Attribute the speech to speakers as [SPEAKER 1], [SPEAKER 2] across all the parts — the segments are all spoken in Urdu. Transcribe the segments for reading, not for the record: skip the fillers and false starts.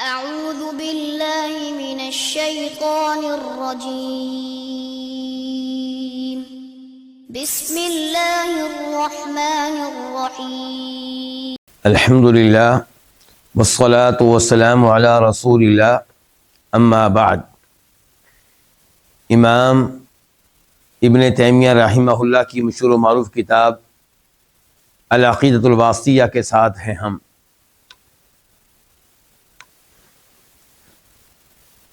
[SPEAKER 1] أعوذ بالله من الشيطان الرجيم بسم الله الرحمن الرحيم
[SPEAKER 2] الحمد للہ والصلاة والسلام علی رسول اللہ اما بعد۔ امام ابن تیمیہ رحمہ اللہ کی مشہور و معروف کتاب العقیدۃ الواسطیہ کے ساتھ ہیں ہم،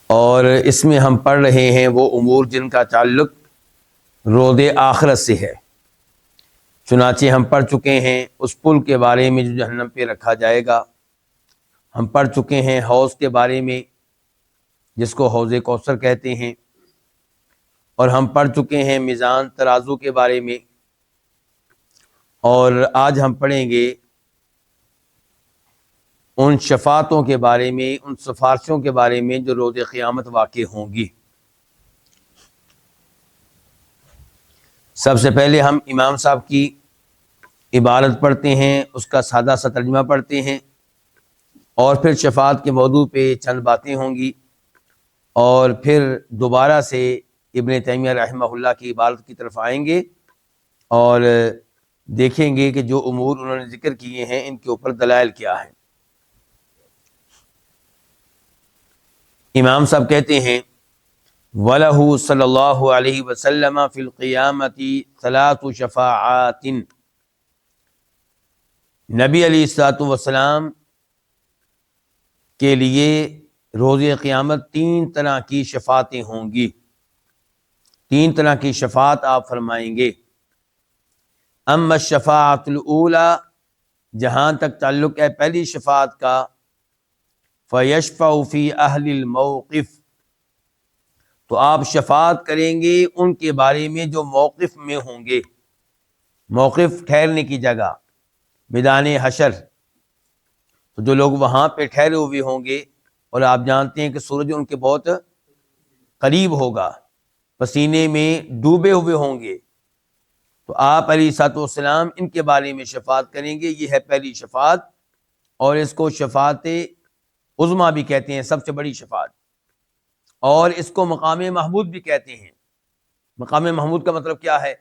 [SPEAKER 2] اور اس میں ہم پڑھ رہے ہیں وہ امور جن کا تعلق روز آخرت سے ہے۔ چنانچہ ہم پڑھ چکے ہیں اس پل کے بارے میں جو جہنم پہ رکھا جائے گا، ہم پڑھ چکے ہیں حوض کے بارے میں جس کو حوض کوثر کہتے ہیں، اور ہم پڑھ چکے ہیں میزان ترازو کے بارے میں، اور آج ہم پڑھیں گے ان شفاعتوں کے بارے میں، ان سفارشوں کے بارے میں جو روز قیامت واقع ہوں گی۔ سب سے پہلے ہم امام صاحب کی عبارت پڑھتے ہیں، اس کا سادہ سا ترجمہ پڑھتے ہیں، اور پھر شفاعت کے موضوع پہ چند باتیں ہوں گی، اور پھر دوبارہ سے ابن تیمیہ رحمہ اللہ کی عبارت کی طرف آئیں گے اور دیکھیں گے کہ جو امور انہوں نے ذکر کیے ہیں ان کے اوپر دلائل کیا ہیں۔ امام صاحب کہتے ہیں وَلَهُ صلی اللہ علیہ وسلم فی القیامت ثلاث شفاعات، نبی علیہ الصلوۃ والسلام کے لیے روز قیامت 3 طرح کی شفاعتیں ہوں گی، 3 طرح کی شفاعت آپ فرمائیں گے۔ اما الشفاعۃ الاولی، جہاں تک تعلق ہے پہلی شفاعت کا، فَيَشْفَعُ فِي أَهْلِ الْمَوْقِفِ، تو آپ شفاعت کریں گے ان کے بارے میں جو موقف میں ہوں گے۔ موقف ٹھہرنے کی جگہ، میدان حشر، تو جو لوگ وہاں پہ ٹھہرے ہوئے ہوں گے، اور آپ جانتے ہیں کہ سورج ان کے بہت قریب ہوگا، پسینے میں ڈوبے ہوئے ہوں گے، تو آپ علیہ الصلوۃ والسلام ان کے بارے میں شفاعت کریں گے۔ یہ ہے پہلی شفاعت، اور اس کو شفاعت عظمیٰ بھی کہتے ہیں، سب سے بڑی شفاعت، اور اس کو مقام محمود بھی کہتے ہیں۔ مقام محمود کا مطلب کیا ہے؟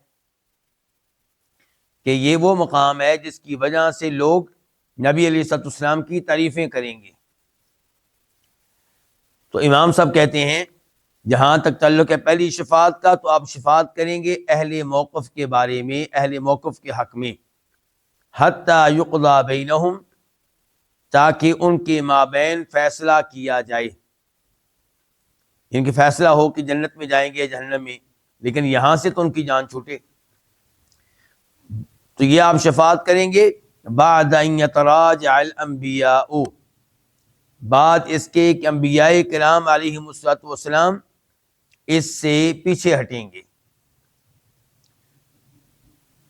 [SPEAKER 2] کہ یہ وہ مقام ہے جس کی وجہ سے لوگ نبی علیہ الصلوۃ والسلام کی تعریفیں کریں گے۔ تو امام صاحب کہتے ہیں جہاں تک تعلق ہے پہلی شفاعت کا، تو آپ شفاعت کریں گے اہل موقف کے بارے میں، اہل موقف کے حق میں، حتی یقضی بینہم، تاکہ ان کے مابین فیصلہ کیا جائے، ان کی فیصلہ ہو کہ جنت میں جائیں گے یا جہنم میں، لیکن یہاں سے تو ان کی جان چھوٹے۔ تو یہ آپ شفاعت کریں گے بعد ان یتراجع الانبیاء، بعد اس کے کہ انبیاء کرام علیہم الصلوۃ والسلام اس سے پیچھے ہٹیں گے۔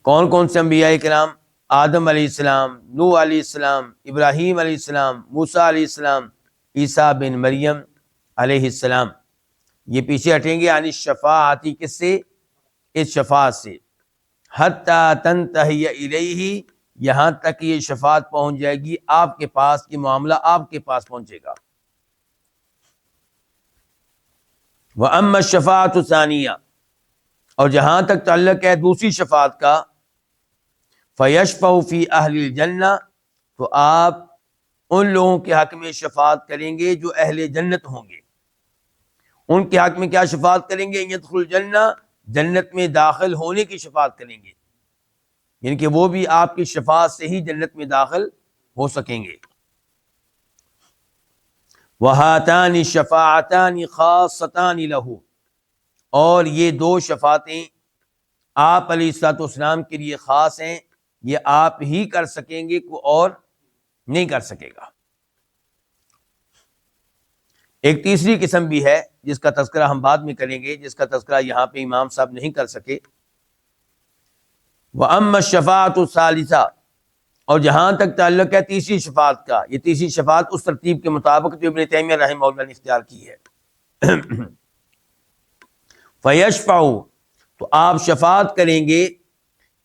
[SPEAKER 2] کون کون سے انبیاء کرام؟ آدم علیہ السلام، نوح علیہ السلام، ابراہیم علیہ السلام، موسیٰ علیہ السلام، عیسیٰ بن مریم علیہ السلام، یہ پیچھے ہٹیں گے یعنی شفاعتی، کس سے؟ اس شفاعت سے، حتی تنتہی الیہ، یہاں تک یہ شفاعت پہنچ جائے گی آپ کے پاس، کہ معاملہ آپ کے پاس پہنچے گا۔ وَأَمَّا الشَّفَاعَةُ الثَّانِیَةُ، اور جہاں تک تعلق ہے دوسری شفاعت کا، فَيَشْفَعُ فِي أَهْلِ الْجَنَّةِ، تو آپ ان لوگوں کے حق میں شفاعت کریں گے جو اہل جنت ہوں گے۔ ان کے حق میں کیا شفاعت کریں گے؟ يَدْخُلُ الْجَنَّةَ، جنت میں داخل ہونے کی شفاعت کریں گے، یعنی کہ وہ بھی آپ کی شفاعت سے ہی جنت میں داخل ہو سکیں گے۔ وَهَاتَانِ الشَّفَاعَتَانِ خَاصَّتَانِ لَهُ، اور یہ 2 شفاعتیں آپ علیہ الصلوۃ والسلام کے لیے خاص ہیں، یہ آپ ہی کر سکیں گے، کوئی اور نہیں کر سکے گا۔ ایک تیسری قسم بھی ہے جس کا تذکرہ ہم بعد میں کریں گے، جس کا تذکرہ یہاں پہ امام صاحب نہیں کر سکے۔ وَأَمَّا الشَّفَاعَةُ الثَّالِثَةُ، اور جہاں تک تعلق ہے تیسری شفاعت کا، یہ تیسری شفاعت اس ترتیب کے مطابق جو ابن تیمیہ رحمہ اللہ نے اختیار کی ہے۔ فَيَشْفَعُ، تو آپ شفاعت کریں گے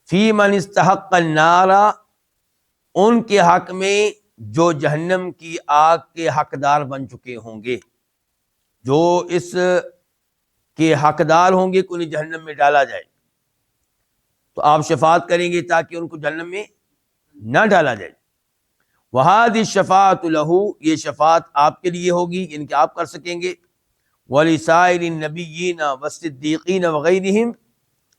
[SPEAKER 2] فِي مَنِ اسْتَحَقَّ النَّارَ، ان کے حق میں جو جہنم کی آگ کے حقدار بن چکے ہوں گے، جو اس کے حقدار ہوں گے کہ انہیں جہنم میں ڈالا جائے، تو آپ شفاعت کریں گے تاکہ ان کو جہنم میں نہ ڈالا جائے۔ وَهَذِهِ الشَّفَاعَةُ لَهُ، یہ شفاعت آپ کے لیے ہوگی، یعنی کہ آپ کر سکیں گے۔ وَلِسَائِرِ النَّبِيِّينَ وَالصِّدِّيقِينَ وَغَيْرِهِمْ،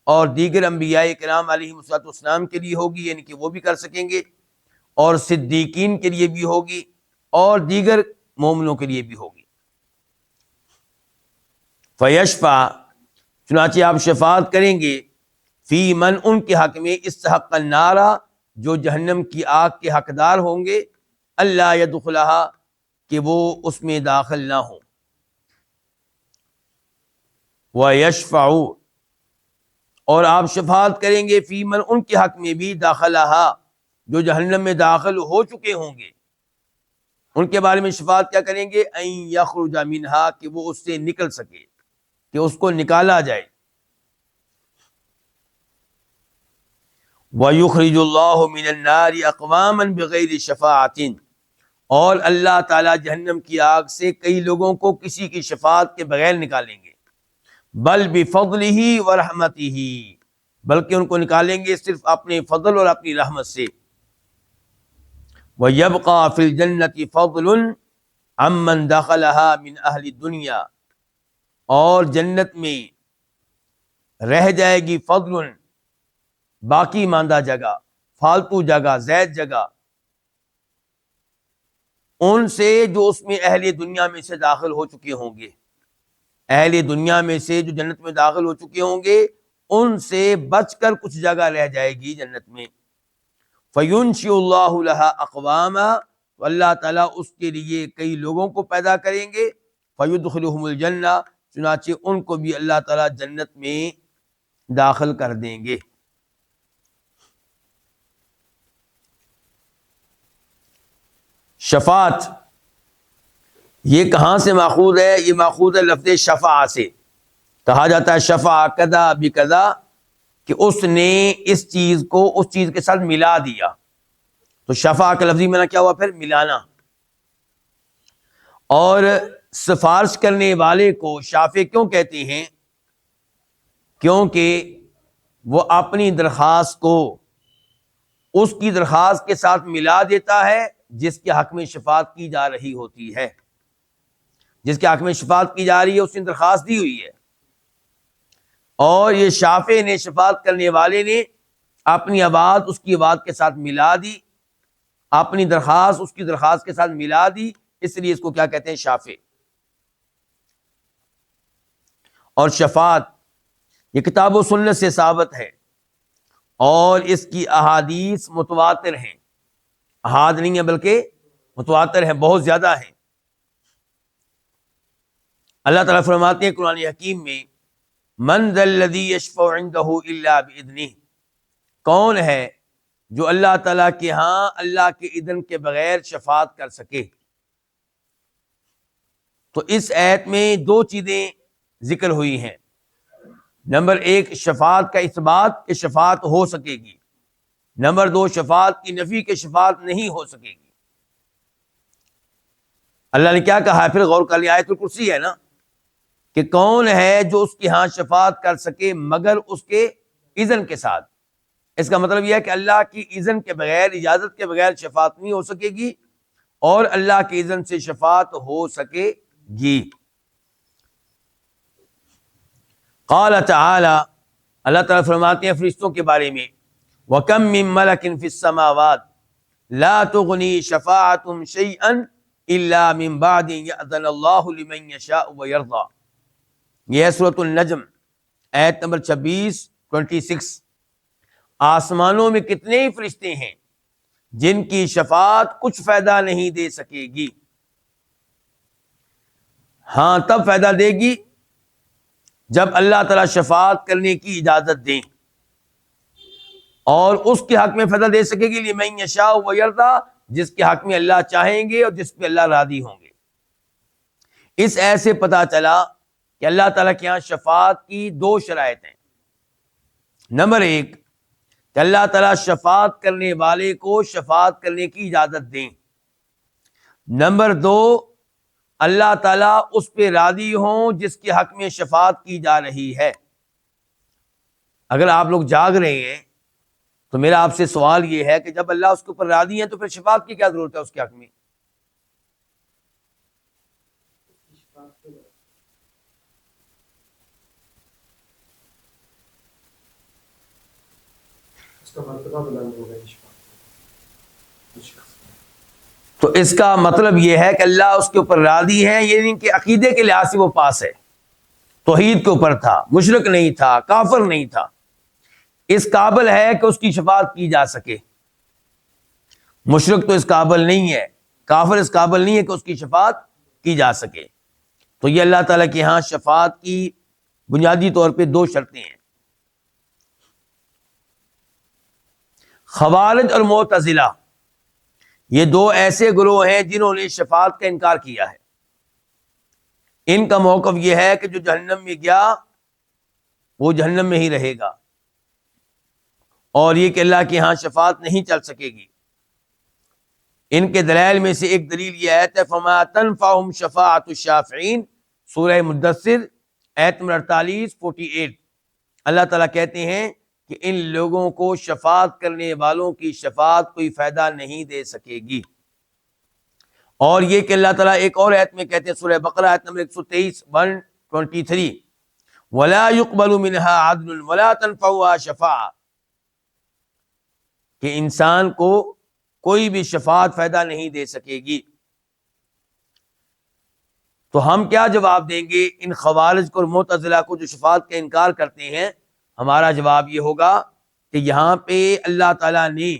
[SPEAKER 2] اور دیگر انبیاء کرام علیہم السلام کے لیے ہوگی، یعنی کہ وہ بھی کر سکیں گے، اور صدیقین کے لیے بھی ہوگی، اور دیگر مومنوں کے لیے بھی ہوگی۔ فیشفع، چنانچہ آپ شفاعت کریں گے، فی من، ان کے حق میں، استحق النار، جو جہنم کی آگ کے حقدار ہوں گے، اللہ یدخلہا، کہ وہ اس میں داخل نہ ہوں۔ ویشفع، اور آپ شفاعت کریں گے، فی من، ان کے حق میں بھی، داخلہا، جو جہنم میں داخل ہو چکے ہوں گے، ان کے بارے میں شفاعت کیا کریں گے؟ ان یخرج منہا، کہ وہ اس سے نکل سکے، کہ اس کو نکالا جائے۔ وَيُخْرِجُ اللَّهُ مِنَ النَّارِ أَقْوَامًا بِغَيْرِ شَفَاعَةٍ، اور اللہ تعالیٰ جہنم کی آگ سے کئی لوگوں کو کسی کی شفاعت کے بغیر نکالیں گے۔ بل بفضلہ ورحمتہ، بلکہ ان کو نکالیں گے صرف اپنے فضل اور اپنی رحمت سے۔ وَيَبْقَى فِي الْجَنَّةِ فَضْلٌ عَمَّنْ دَخَلَهَا مِنْ أَهْلِ الدُّنْيَا، اور جنت میں رہ جائے گی فضل، باقی ماندہ جگہ، فالتو جگہ، زائد جگہ، ان سے جو اس میں اہل دنیا میں سے داخل ہو چکے ہوں گے۔ اہل دنیا میں سے جو جنت میں داخل ہو چکے ہوں گے، ان سے بچ کر کچھ جگہ رہ جائے گی جنت میں۔ فَيُنْشِئُ اللَّهُ لَهَا أَقْوَامًا، تو اللہ تعالیٰ اس کے لیے کئی لوگوں کو پیدا کریں گے۔ فَيُدْخِلُهُمُ الْجَنَّةَ، چنانچہ ان کو بھی اللہ تعالیٰ جنت میں داخل کر دیں گے۔ شفاعت یہ کہاں سے ماخوذ ہے؟ یہ ماخوذ ہے لفظ شفاع سے۔ کہا جاتا ہے شفاع کذا بکذا، کہ اس نے اس چیز کو اس چیز کے ساتھ ملا دیا۔ تو شفاع کا لفظی معنی کیا ہوا پھر؟ ملانا۔ اور سفارش کرنے والے کو شافع کیوں کہتے ہیں؟ کیونکہ وہ اپنی درخواست کو اس کی درخواست کے ساتھ ملا دیتا ہے جس کے حق میں شفاعت کی جا رہی ہوتی ہے۔ جس کے حق میں شفاعت کی جا رہی ہے اس نے درخواست دی ہوئی ہے، اور یہ شافع نے، شفاعت کرنے والے نے، اپنی آواز اس کی آواز کے ساتھ ملا دی، اپنی درخواست اس کی درخواست کے ساتھ ملا دی، اس لیے اس کو کیا کہتے ہیں؟ شافع۔ اور شفاعت یہ کتاب و سنت سے ثابت ہے، اور اس کی احادیث متواتر ہیں، احاد نہیں ہے بلکہ متواتر ہیں، بہت زیادہ ہیں۔ اللہ تعالیٰ فرماتے ہیں قرآن حکیم میں، من ذا الذی یشفع عندہ الا باذنہ، کون ہے جو اللہ تعالیٰ کے ہاں اللہ کے اذن کے بغیر شفاعت کر سکے؟ تو اس آیت میں دو چیزیں ذکر ہوئی ہیں۔ نمبر ایک، شفاعت کا اثبات کہ شفاعت ہو سکے گی۔ نمبر دو، شفاعت کی نفی کہ شفاعت نہیں ہو سکے گی۔ اللہ نے کیا کہا ہے پھر؟ غور کر لیں، آیت الکرسی ہے نا، کہ کون ہے جو اس کی ہاں شفاعت کر سکے مگر اس کے اذن کے ساتھ۔ اس کا مطلب یہ ہے کہ اللہ کی اذن کے بغیر، اجازت کے بغیر شفاعت نہیں ہو سکے گی، اور اللہ کے اذن سے شفاعت ہو سکے گی۔ قال تعالی، اللہ تعالیٰ فرماتے ہیں فرشتوں کے بارے میں، وَكَم مِّن مَلَكٍ فِي السَّمَاوَاتِ لَا تُغْنِي شَفَاعَتُهُمْ شَيْئًا إِلَّا مِن بَعْدِ أَن يَأْذَنَ اللَّهُ لِمَن يَشَاءُ وَيَرْضَىٰ۔ یہ ہے سورۃ النجم، آیت نمبر 26۔ آسمانوں میں کتنے ہی فرشتے ہیں جن کی شفاعت کچھ فائدہ نہیں دے سکے گی، ہاں تب فائدہ دے گی جب اللہ تعالیٰ شفاعت کرنے کی اجازت دیں، اور اس کے حق میں فائدہ دے سکے گی لمن یشاء ویرضیٰ، جس کے حق میں اللہ چاہیں گے اور جس پہ اللہ راضی ہوں گے۔ اس ایت سے پتہ چلا کہ اللہ تعالیٰ کے یہاں شفاعت کی دو شرائط ہیں۔ نمبر ایک، کہ اللہ تعالیٰ شفاعت کرنے والے کو شفاعت کرنے کی اجازت دیں، نمبر 2، اللہ تعالیٰ اس پہ راضی ہوں جس کے حق میں شفاعت کی جا رہی ہے۔ اگر آپ لوگ جاگ رہے ہیں تو میرا آپ سے سوال یہ ہے کہ جب اللہ اس کے اوپر راضی ہے تو پھر شفاعت کی کیا ضرورت ہے اس کے حق میں؟ تو اس کا مطلب یہ ہے کہ اللہ اس کے اوپر راضی ہے، یعنی کہ عقیدے کے لحاظ سے وہ پاس ہے، توحید کے اوپر تھا، مشرک نہیں تھا، کافر نہیں تھا، اس قابل ہے کہ اس کی شفاعت کی جا سکے۔ مشرک تو اس قابل نہیں ہے، کافر اس قابل نہیں ہے کہ اس کی شفاعت کی جا سکے۔ تو یہ اللہ تعالیٰ کے ہاں شفاعت کی بنیادی طور پہ 2 شرطیں ہیں۔ خوارج اور معتزلہ یہ 2 ایسے گروہ ہیں جنہوں نے شفاعت کا انکار کیا ہے۔ ان کا موقف یہ ہے کہ جو جہنم میں گیا وہ جہنم میں ہی رہے گا، اور یہ کہ اللہ کے ہاں شفاعت نہیں چل سکے گی۔ ان کے دلائل میں سے ایک دلیل یہ آیت ہے فَمَا تَنْفَعُهُمْ شَفَاعَةُ الشَّافِعِينَ، سورہ مدثر آیت نمبر 48۔ اللہ تعالیٰ کہتے ہیں کہ ان لوگوں کو شفاعت کرنے والوں کی شفاعت کوئی فائدہ نہیں دے سکے گی۔ اور یہ کہ اللہ تعالیٰ ایک اور آیت میں کہتے ہیں سورہ بقرہ آیت نمبر 123 وَلَا يُقْبَلُ مِنْهَا عَدْلٌ وَلَا تَنْفَعُهَا شَفَاعَةٌ، کہ انسان کو کوئی بھی شفاعت فائدہ نہیں دے سکے گی۔ تو ہم کیا جواب دیں گے ان خوارج کو اور معتزلہ کو جو شفاعت کا انکار کرتے ہیں؟ ہمارا جواب یہ ہوگا کہ یہاں پہ اللہ تعالیٰ نے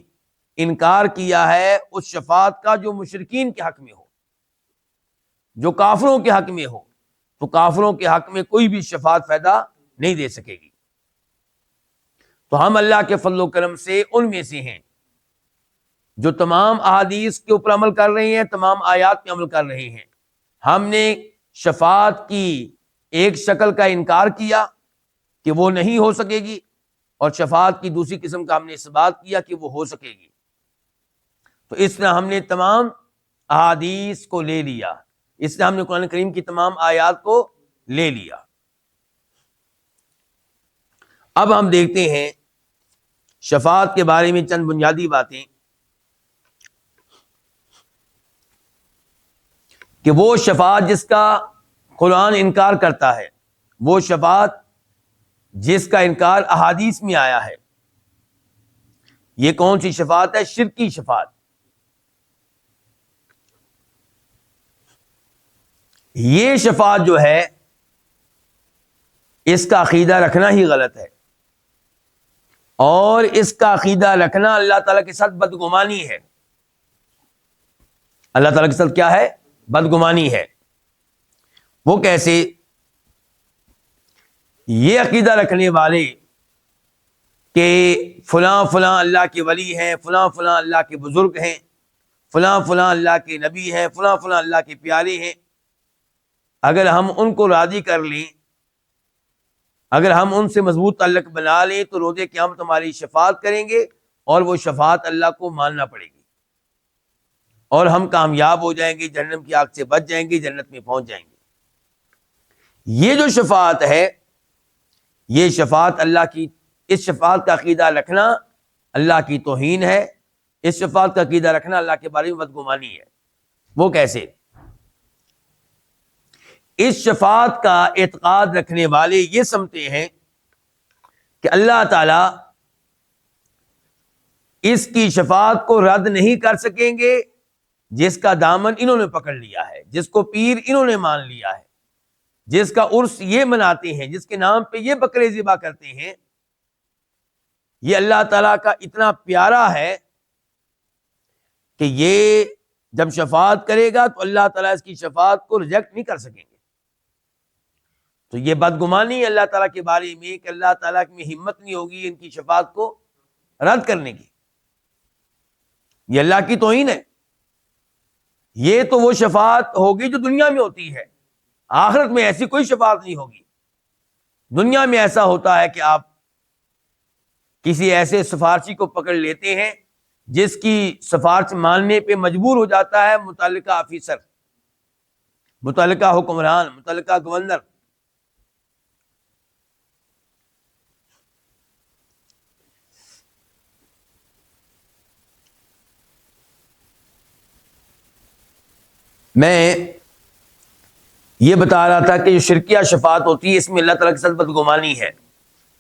[SPEAKER 2] انکار کیا ہے اس شفاعت کا جو مشرکین کے حق میں ہو، جو کافروں کے حق میں ہو، تو کافروں کے حق میں کوئی بھی شفاعت فائدہ نہیں دے سکے گی۔ تو ہم اللہ کے فضل و کرم سے ان میں سے ہیں جو تمام احادیث کے اوپر عمل کر رہے ہیں، تمام آیات پہ عمل کر رہے ہیں۔ ہم نے شفاعت کی ایک شکل کا انکار کیا کہ وہ نہیں ہو سکے گی، اور شفاعت کی دوسری قسم کا ہم نے اس بات کیا کہ وہ ہو سکے گی۔ تو اس طرح ہم نے تمام احادیث کو لے لیا، اس طرح ہم نے قرآن کریم کی تمام آیات کو لے لیا۔ اب ہم دیکھتے ہیں شفاعت کے بارے میں چند بنیادی باتیں، کہ وہ شفاعت جس کا قرآن انکار کرتا ہے، وہ شفاعت جس کا انکار احادیث میں آیا ہے، یہ کون سی شفاعت ہے؟ شرکی شفاعت۔ یہ شفاعت جو ہے اس کا عقیدہ رکھنا ہی غلط ہے، اور اس کا عقیدہ رکھنا اللہ تعالیٰ کے ساتھ بدگمانی ہے۔ اللہ تعالیٰ کے ساتھ کیا ہے؟ بدگمانی ہے۔ وہ کیسے؟ یہ عقیدہ رکھنے والے کہ فلاں فلاں اللہ کے ولی ہیں، فلاں فلاں اللہ کے بزرگ ہیں، فلاں فلاں اللہ کے نبی ہیں، فلاں فلاں اللہ کے پیارے ہیں، اگر ہم ان کو راضی کر لیں، اگر ہم ان سے مضبوط تعلق بنا لیں تو روزے قیامت ہماری شفاعت کریں گے، اور وہ شفاعت اللہ کو ماننا پڑے گی، اور ہم کامیاب ہو جائیں گے، جہنم کی آگ سے بچ جائیں گے، جنت میں پہنچ جائیں گے۔ یہ جو شفاعت ہے، یہ شفاعت اللہ کی، اس شفاعت کا عقیدہ رکھنا اللہ کی توہین ہے، اس شفاعت کا عقیدہ رکھنا اللہ کے بارے میں بدگمانی ہے۔ وہ کیسے؟ اس شفاعت کا اعتقاد رکھنے والے یہ سمجھتے ہیں کہ اللہ تعالی اس کی شفاعت کو رد نہیں کر سکیں گے جس کا دامن انہوں نے پکڑ لیا ہے، جس کو پیر انہوں نے مان لیا ہے، جس کا عرس یہ مناتے ہیں، جس کے نام پہ یہ بکرے ذبح کرتے ہیں، یہ اللہ تعالیٰ کا اتنا پیارا ہے کہ یہ جب شفاعت کرے گا تو اللہ تعالیٰ اس کی شفاعت کو ریجیکٹ نہیں کر سکیں گے۔ تو یہ بدگمانی ہے اللہ تعالیٰ کے بارے میں کہ اللہ تعالیٰ میں ہمت نہیں ہوگی ان کی شفاعت کو رد کرنے کی۔ یہ اللہ کی توہین ہے۔ یہ تو وہ شفاعت ہوگی جو دنیا میں ہوتی ہے، آخرت میں ایسی کوئی شفاعت نہیں ہوگی۔ دنیا میں ایسا ہوتا ہے کہ آپ کسی ایسے سفارشی کو پکڑ لیتے ہیں جس کی سفارش ماننے پہ مجبور ہو جاتا ہے متعلقہ آفیسر، متعلقہ حکمران، متعلقہ گورنر۔ میں یہ بتا رہا تھا کہ جو شرکیہ شفاعت ہوتی ہے اس میں اللہ تعالیٰ کے ساتھ بدگمانی ہے،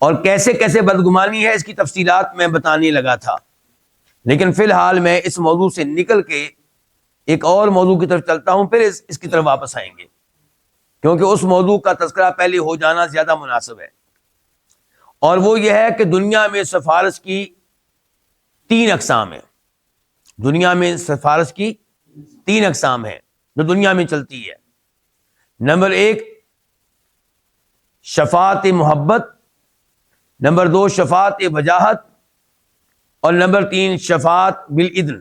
[SPEAKER 2] اور کیسے کیسے بدگمانی ہے اس کی تفصیلات میں بتانے لگا تھا، لیکن فی الحال میں اس موضوع سے نکل کے ایک اور موضوع کی طرف چلتا ہوں، پھر اس کی طرف واپس آئیں گے، کیونکہ اس موضوع کا تذکرہ پہلے ہو جانا زیادہ مناسب ہے، اور وہ یہ ہے کہ دنیا میں سفارش کی 3 اقسام ہیں۔ دنیا میں سفارش کی 3 اقسام ہیں جو دنیا میں چلتی ہے۔ نمبر 1 شفاعت محبت، نمبر 2 شفاعت وجاہت، اور نمبر 3 شفاعت بالاذن۔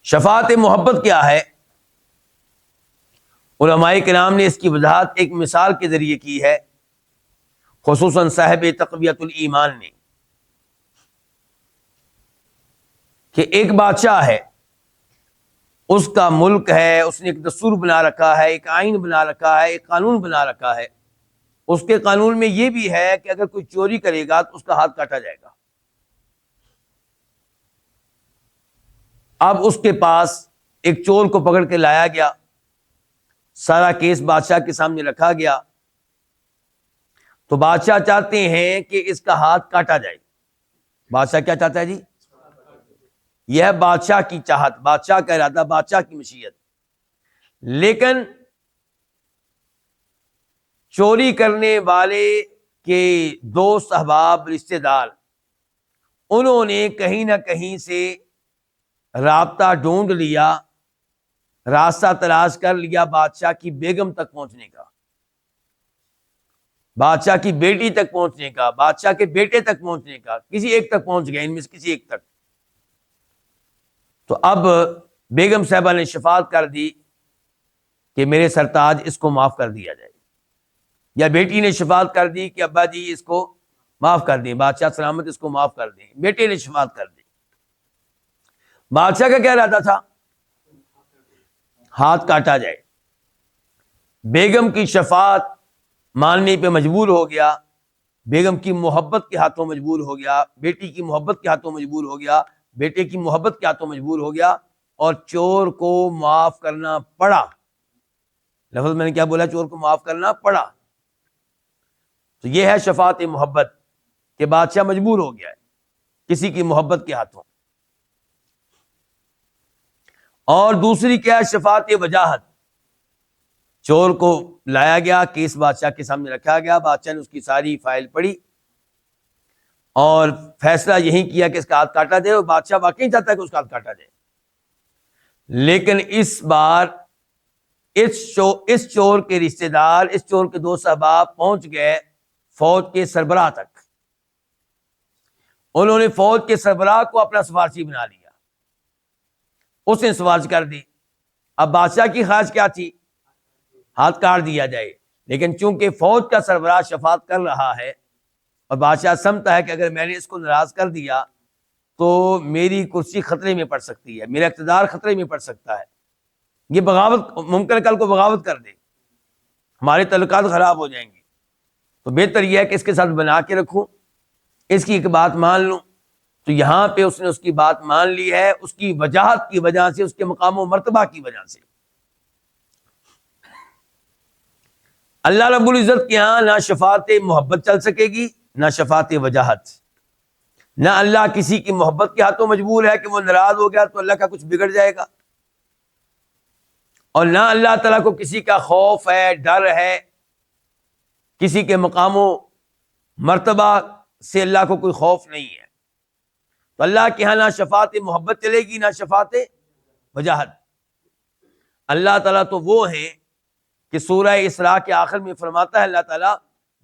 [SPEAKER 2] شفاعت محبت کیا ہے؟ علماء کرام نے اس کی وضاحت ایک مثال کے ذریعے کی ہے، خصوصاً صاحب تقویت الایمان نے، کہ ایک بادشاہ ہے، اس کا ملک ہے، اس نے ایک دستور بنا رکھا ہے، ایک آئین بنا رکھا ہے، ایک قانون بنا رکھا ہے۔ اس کے قانون میں یہ بھی ہے کہ اگر کوئی چوری کرے گا تو اس کا ہاتھ کاٹا جائے گا۔ اب اس کے پاس ایک چور کو پکڑ کے لایا گیا، سارا کیس بادشاہ کے سامنے رکھا گیا، تو بادشاہ چاہتے ہیں کہ اس کا ہاتھ کاٹا جائے۔ بادشاہ کیا چاہتا ہے جی؟ یہ ہے بادشاہ کی چاہت، بادشاہ کا ارادہ، بادشاہ کی مشیت۔ لیکن چوری کرنے والے کے دوست احباب رشتہ دار، انہوں نے کہیں نہ کہیں سے رابطہ ڈھونڈ لیا، راستہ تلاش کر لیا بادشاہ کی بیگم تک پہنچنے کا، بادشاہ کی بیٹی تک پہنچنے کا، بادشاہ کے بیٹے تک پہنچنے کا، کسی ایک تک پہنچ گئے، ان میں سے کسی ایک تک۔ تو اب بیگم صاحبہ نے شفاعت کر دی کہ میرے سرتاج اس کو معاف کر دیا جائے، یا بیٹی نے شفاعت کر دی کہ ابا جی اس کو معاف کر دیں، بادشاہ سلامت اس کو معاف کر دیں، بیٹے نے شفاعت کر دی۔ بادشاہ کا کیا ارادہ تھا؟ ہاتھ کاٹا جائے۔ بیگم کی شفاعت ماننے پہ مجبور ہو گیا، بیگم کی محبت کے ہاتھوں مجبور ہو گیا، بیٹی کی محبت کے ہاتھوں مجبور ہو گیا، بیٹے کی محبت کے ہاتھوں مجبور ہو گیا، اور چور کو معاف کرنا پڑا۔ لفظ میں نے کیا بولا؟ چور کو معاف کرنا پڑا۔ تو یہ ہے شفاعت محبت، کہ بادشاہ مجبور ہو گیا ہے کسی کی محبت کے ہاتھوں۔ اور دوسری کیا ہے؟ شفاعت وجاہت۔ چور کو لایا گیا، کیس بادشاہ کے سامنے رکھا گیا، بادشاہ نے اس کی ساری فائل پڑھی اور فیصلہ یہی کیا کہ اس کا ہاتھ کاٹا جائے، اور بادشاہ واقعی چاہتا ہے کہ اس کا ہاتھ کاٹا جائے۔ لیکن اس بار اس چور کے رشتہ دار، اس چور کے دوست احباب پہنچ گئے فوج کے سربراہ تک۔ انہوں نے فوج کے سربراہ کو اپنا سفارشی بنا لیا، اس نے سفارش کر دی۔ اب بادشاہ کی خواہش کیا تھی؟ ہاتھ کاٹ دیا جائے، لیکن چونکہ فوج کا سربراہ شفاعت کر رہا ہے اور بادشاہ سمجھتا ہے کہ اگر میں نے اس کو ناراض کر دیا تو میری کرسی خطرے میں پڑ سکتی ہے، میرا اقتدار خطرے میں پڑ سکتا ہے، یہ بغاوت، ممکن کل کو بغاوت کر دے، ہمارے تعلقات خراب ہو جائیں گے، تو بہتر یہ ہے کہ اس کے ساتھ بنا کے رکھوں، اس کی ایک بات مان لوں۔ تو یہاں پہ اس نے اس کی بات مان لی ہے، اس کی وجاہت کی وجہ سے، اس کے مقام و مرتبہ کی وجہ سے۔ اللہ رب العزت کے ہاں نہ شفاعت محبت چل سکے گی، نہ شفاعت وجاہت۔ نہ اللہ کسی کی محبت کے ہاتھوں مجبور ہے کہ وہ ناراض ہو گیا تو اللہ کا کچھ بگڑ جائے گا، اور نہ اللہ تعالیٰ کو کسی کا خوف ہے، ڈر ہے، کسی کے مقام و مرتبہ سے اللہ کو کوئی خوف نہیں ہے۔ تو اللہ کے ہاں نہ شفاعت محبت چلے گی، نہ شفاعت وجاہت۔ اللہ تعالیٰ تو وہ ہیں کہ سورہ اسراء کے آخر میں فرماتا ہے اللہ تعالیٰ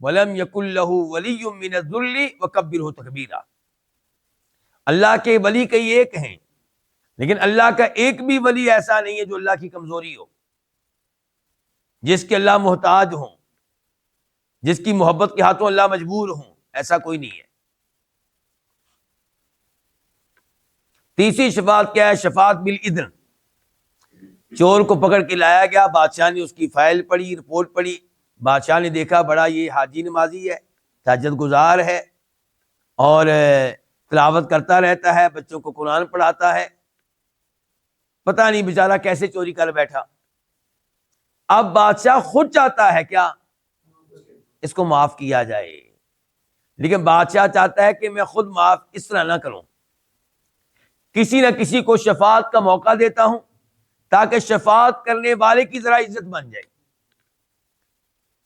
[SPEAKER 2] وَلَمْ يَكُنْ لَهُ وَلِيٌّ مِّنَ الذُّلِّ وَكَبِّرْهُ تَكْبِيرًا۔ اللہ کے ولی کئی ایک ہیں، لیکن اللہ کا ایک بھی ولی ایسا نہیں ہے جو اللہ کی کمزوری ہو، جس کے اللہ محتاج ہوں، جس کی محبت کے ہاتھوں اللہ مجبور ہوں، ایسا کوئی نہیں ہے۔ تیسری شفاعت کیا ہے؟ شفاعت بالاذن. چور کو پکڑ کے لایا گیا، بادشاہ نے اس کی فائل پڑھی، رپورٹ پڑھی. بادشاہ نے دیکھا بڑا یہ حاجی نمازی ہے، تہجد گزار ہے، اور تلاوت کرتا رہتا ہے، بچوں کو قرآن پڑھاتا ہے، پتہ نہیں بیچارہ کیسے چوری کر بیٹھا. اب بادشاہ خود چاہتا ہے کیا؟ اس کو معاف کیا جائے، لیکن بادشاہ چاہتا ہے کہ میں خود معاف اس طرح نہ کروں، کسی نہ کسی کو شفاعت کا موقع دیتا ہوں تاکہ شفاعت کرنے والے کی ذرا عزت بن جائے.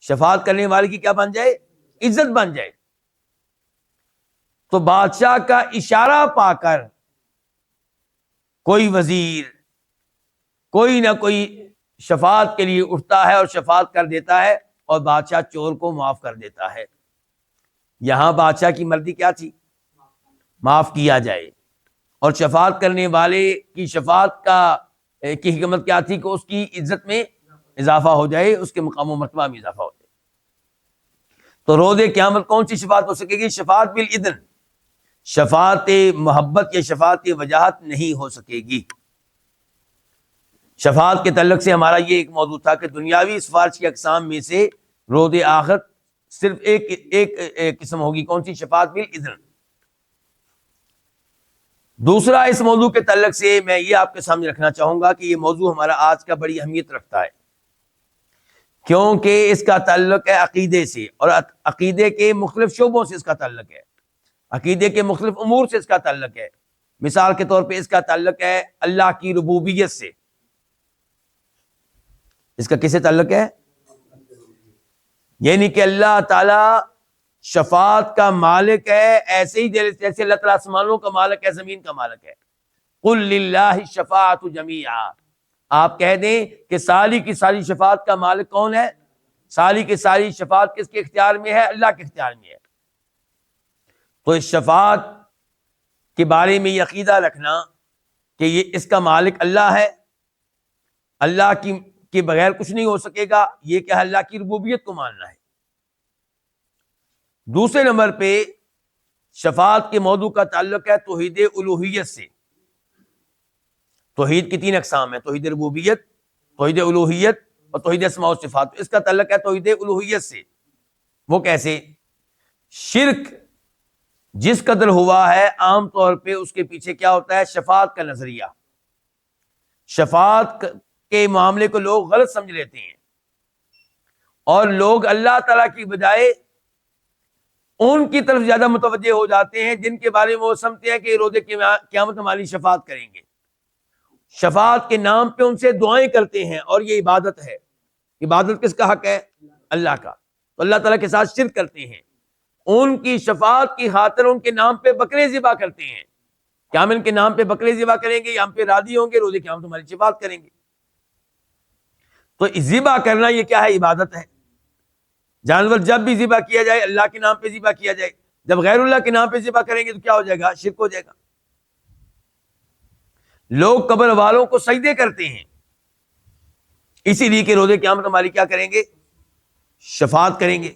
[SPEAKER 2] شفاعت کرنے والے کی کیا بن جائے؟ عزت بن جائے. تو بادشاہ کا اشارہ پا کر کوئی وزیر، کوئی نہ کوئی شفاعت کے لیے اٹھتا ہے اور شفاعت کر دیتا ہے، اور بادشاہ چور کو معاف کر دیتا ہے. یہاں بادشاہ کی مرضی کیا تھی؟ معاف کیا جائے. اور شفاعت کرنے والے کی شفاعت کی حکمت کیا تھی؟ کہ اس کی عزت میں اضافہ ہو جائے، اس کے مقام و مرتبہ میں اضافہ ہو جائے. تو روز قیامت کون سی شفاعت ہو سکے گی؟ شفاعت بالاذن. شفاعت محبت یا شفاعت وجاہت نہیں ہو سکے گی. شفاعت کے تعلق سے ہمارا یہ ایک موضوع تھا کہ دنیاوی سفارش کی اقسام میں سے روز آخرت صرف ایک قسم ہوگی. کون سی؟ شفاعت بالاذن. دوسرا اس موضوع کے تعلق سے میں یہ آپ کے سامنے رکھنا چاہوں گا کہ یہ موضوع ہمارا آج کا بڑی اہمیت رکھتا ہے، کیونکہ اس کا تعلق ہے عقیدے سے، اور عقیدے کے مختلف شعبوں سے اس کا تعلق ہے، عقیدے کے مختلف امور سے اس کا تعلق ہے. مثال کے طور پہ اس کا تعلق ہے اللہ کی ربوبیت سے. اس کا کس سے تعلق ہے؟ یعنی کہ اللہ تعالی شفاعت کا مالک ہے، ایسے ہی جیسے اللہ تعالیٰ آسمانوں کا مالک ہے، زمین کا مالک ہے. قل للہ الشفاعۃ جمیعا. آپ کہہ دیں کہ ساری کی ساری شفاعت کا مالک کون ہے؟ ساری کی ساری شفاعت کس کے اختیار میں ہے؟ اللہ کے اختیار میں ہے. تو اس شفاعت کے بارے میں یہ عقیدہ رکھنا کہ یہ اس کا مالک اللہ ہے، اللہ کے بغیر کچھ نہیں ہو سکے گا، یہ کیا ہے؟ اللہ کی ربوبیت کو ماننا ہے. دوسرے نمبر پہ شفاعت کے موضوع کا تعلق ہے توحید الوہیت سے. توحید کی 3 اقسام ہیں: توحید ربوبیت، توحید الوہیت اور توحید اسماء و صفات. اس کا تعلق ہے توحید الوہیت سے. وہ کیسے؟ شرک جس قدر ہوا ہے عام طور پہ اس کے پیچھے کیا ہوتا ہے؟ شفاعت کا نظریہ. شفاعت کے معاملے کو لوگ غلط سمجھ لیتے ہیں، اور لوگ اللہ تعالیٰ کی بجائے ان کی طرف زیادہ متوجہ ہو جاتے ہیں جن کے بارے میں وہ سمجھتے ہیں کہ روز قیامت ہماری شفاعت کریں گے. شفاعت کے نام پہ ان سے دعائیں کرتے ہیں، اور یہ عبادت ہے. عبادت کس کا حق ہے؟ اللہ کا. تو اللہ تعالیٰ کے ساتھ شرک کرتے ہیں. ان کی شفاعت کی خاطر ان کے نام پہ بکرے ذبح کرتے ہیں کہ ہم ان کے نام پہ بکرے ذبح کریں گے، ہم پہ راضی ہوں گے، روز قیامت ہماری شفاعت کریں گے. تو ذبح کرنا یہ کیا ہے؟ عبادت ہے. جانور جب بھی ذبح کیا جائے اللہ کے نام پہ ذبح کیا جائے. جب غیر اللہ کے نام پہ ذبح کریں گے تو کیا ہو جائے گا؟ شرک ہو جائے گا. لوگ قبر والوں کو سجدے کرتے ہیں، اسی لیے کہ روز قیامت ہماری کیا کریں گے؟ شفاعت کریں گے.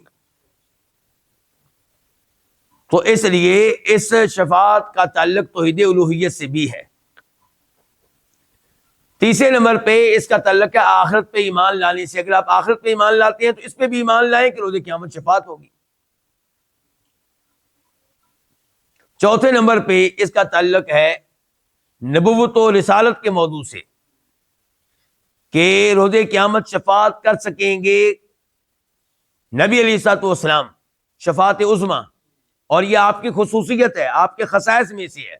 [SPEAKER 2] تو اس لیے اس شفاعت کا تعلق توحید الوہیت سے بھی ہے. تیسرے نمبر پہ اس کا تعلق ہے آخرت پہ ایمان لانے سے. اگر آپ آخرت پہ ایمان لاتے ہیں تو اس پہ بھی ایمان لائیں کہ روز قیامت شفاعت ہوگی. چوتھے نمبر پہ اس کا تعلق ہے نبوت و رسالت کے موضوع سے، کہ روز قیامت شفاعت کر سکیں گے نبی علیہ الصلوۃ والسلام، شفاعت عظمیٰ. اور یہ آپ کی خصوصیت ہے، آپ کے خصائص میں سے ہے.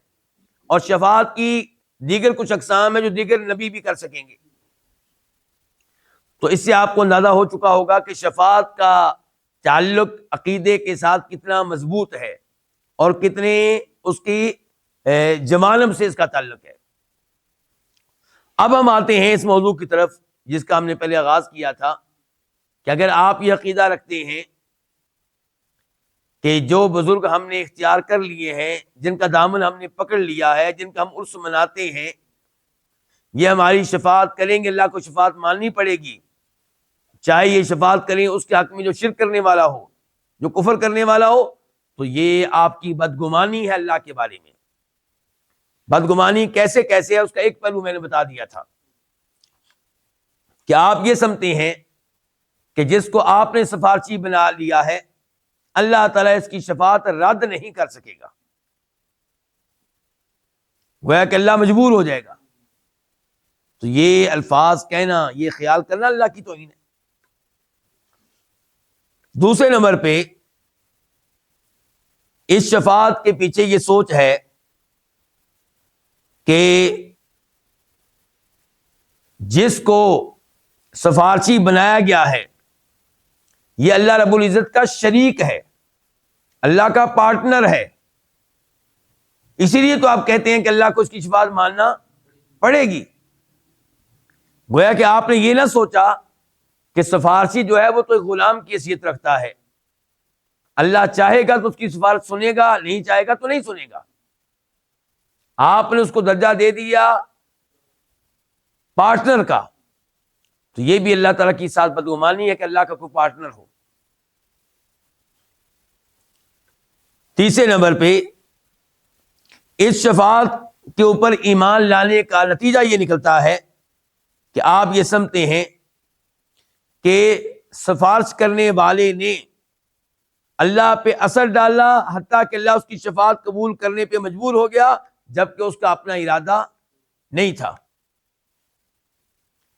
[SPEAKER 2] اور شفاعت کی دیگر کچھ اقسام ہیں جو دیگر نبی بھی کر سکیں گے. تو اس سے آپ کو اندازہ ہو چکا ہوگا کہ شفاعت کا تعلق عقیدے کے ساتھ کتنا مضبوط ہے اور کتنے اس کی جوانب سے اس کا تعلق ہے. اب ہم آتے ہیں اس موضوع کی طرف جس کا ہم نے پہلے آغاز کیا تھا کہ اگر آپ یہ عقیدہ رکھتے ہیں کہ جو بزرگ ہم نے اختیار کر لیے ہیں، جن کا دامن ہم نے پکڑ لیا ہے، جن کا ہم عرس مناتے ہیں، یہ ہماری شفاعت کریں گے، اللہ کو شفاعت ماننی پڑے گی، چاہے یہ شفاعت کریں اس کے حق میں جو شرک کرنے والا ہو، جو کفر کرنے والا ہو. تو یہ آپ کی بدگمانی ہے اللہ کے بارے میں. بدگمانی کیسے کیسے ہے اس کا ایک پہلو میں نے بتا دیا تھا کہ آپ یہ سمجھتے ہیں کہ جس کو آپ نے سفارشی بنا لیا ہے اللہ تعالیٰ اس کی شفاعت رد نہیں کر سکے گا، گویا کہ اللہ مجبور ہو جائے گا. تو یہ الفاظ کہنا، یہ خیال کرنا اللہ کی توہین ہے. دوسرے نمبر پہ اس شفاعت کے پیچھے یہ سوچ ہے کہ جس کو سفارشی بنایا گیا ہے یہ اللہ رب العزت کا شریک ہے، اللہ کا پارٹنر ہے، اسی لیے تو آپ کہتے ہیں کہ اللہ کو اس کی شفاعت ماننا پڑے گی. گویا کہ آپ نے یہ نہ سوچا کہ سفارشی جو ہے وہ تو ایک غلام کی حیثیت رکھتا ہے، اللہ چاہے گا تو اس کی سفارش سنے گا، نہیں چاہے گا تو نہیں سنے گا. آپ نے اس کو درجہ دے دیا پارٹنر کا، تو یہ بھی اللہ تعالیٰ کی ساتھ بدگمانی ہے کہ اللہ کا کوئی پارٹنر ہو. تیسرے نمبر پہ اس شفاعت کے اوپر ایمان لانے کا نتیجہ یہ نکلتا ہے کہ آپ یہ سمجھتے ہیں کہ سفارش کرنے والے نے اللہ پہ اثر ڈالا، حتیٰ کہ اللہ اس کی شفاعت قبول کرنے پہ مجبور ہو گیا، جبکہ اس کا اپنا ارادہ نہیں تھا.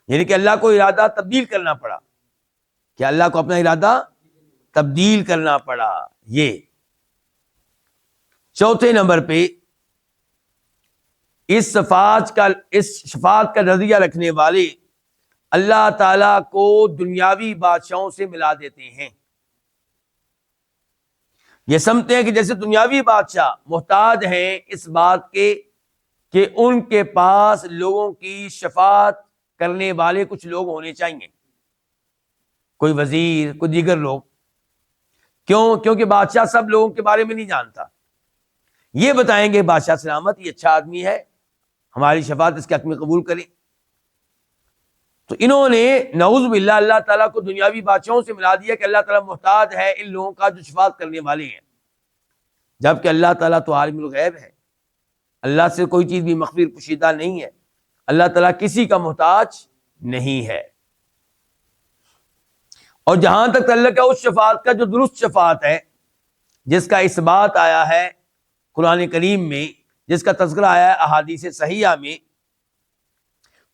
[SPEAKER 2] یعنی کہ اللہ کو ارادہ تبدیل کرنا پڑا، کہ اللہ کو اپنا ارادہ تبدیل کرنا پڑا. یہ چوتھے نمبر پہ اس شفاعت کا نظریہ رکھنے والے اللہ تعالی کو دنیاوی بادشاہوں سے ملا دیتے ہیں. یہ سمجھتے ہیں کہ جیسے دنیاوی بادشاہ محتاج ہیں اس بات کے کہ ان کے پاس لوگوں کی شفاعت کرنے والے کچھ لوگ ہونے چاہیے، کوئی وزیر، کوئی دیگر لوگ. کیونکہ بادشاہ سب لوگوں کے بارے میں نہیں جانتا. یہ بتائیں گے بادشاہ سلامت، یہ اچھا آدمی ہے، ہماری شفاعت اس کے حق میں قبول کریں. تو انہوں نے نعوذ باللہ اللہ تعالیٰ کو دنیاوی بادشاہوں سے ملا دیا کہ اللہ تعالیٰ محتاج ہے ان لوگوں کا جو شفاعت کرنے والے ہیں، جبکہ اللہ تعالیٰ تو عالم الغیب ہے، اللہ سے کوئی چیز بھی مخفی پوشیدہ نہیں ہے، اللہ تعالیٰ کسی کا محتاج نہیں ہے. اور جہاں تک تعلق ہے اس شفاعت کا جو درست شفاعت ہے، جس کا اثبات آیا ہے قرآن کریم میں، جس کا تذکرہ آیا ہے احادیث صحیحہ میں،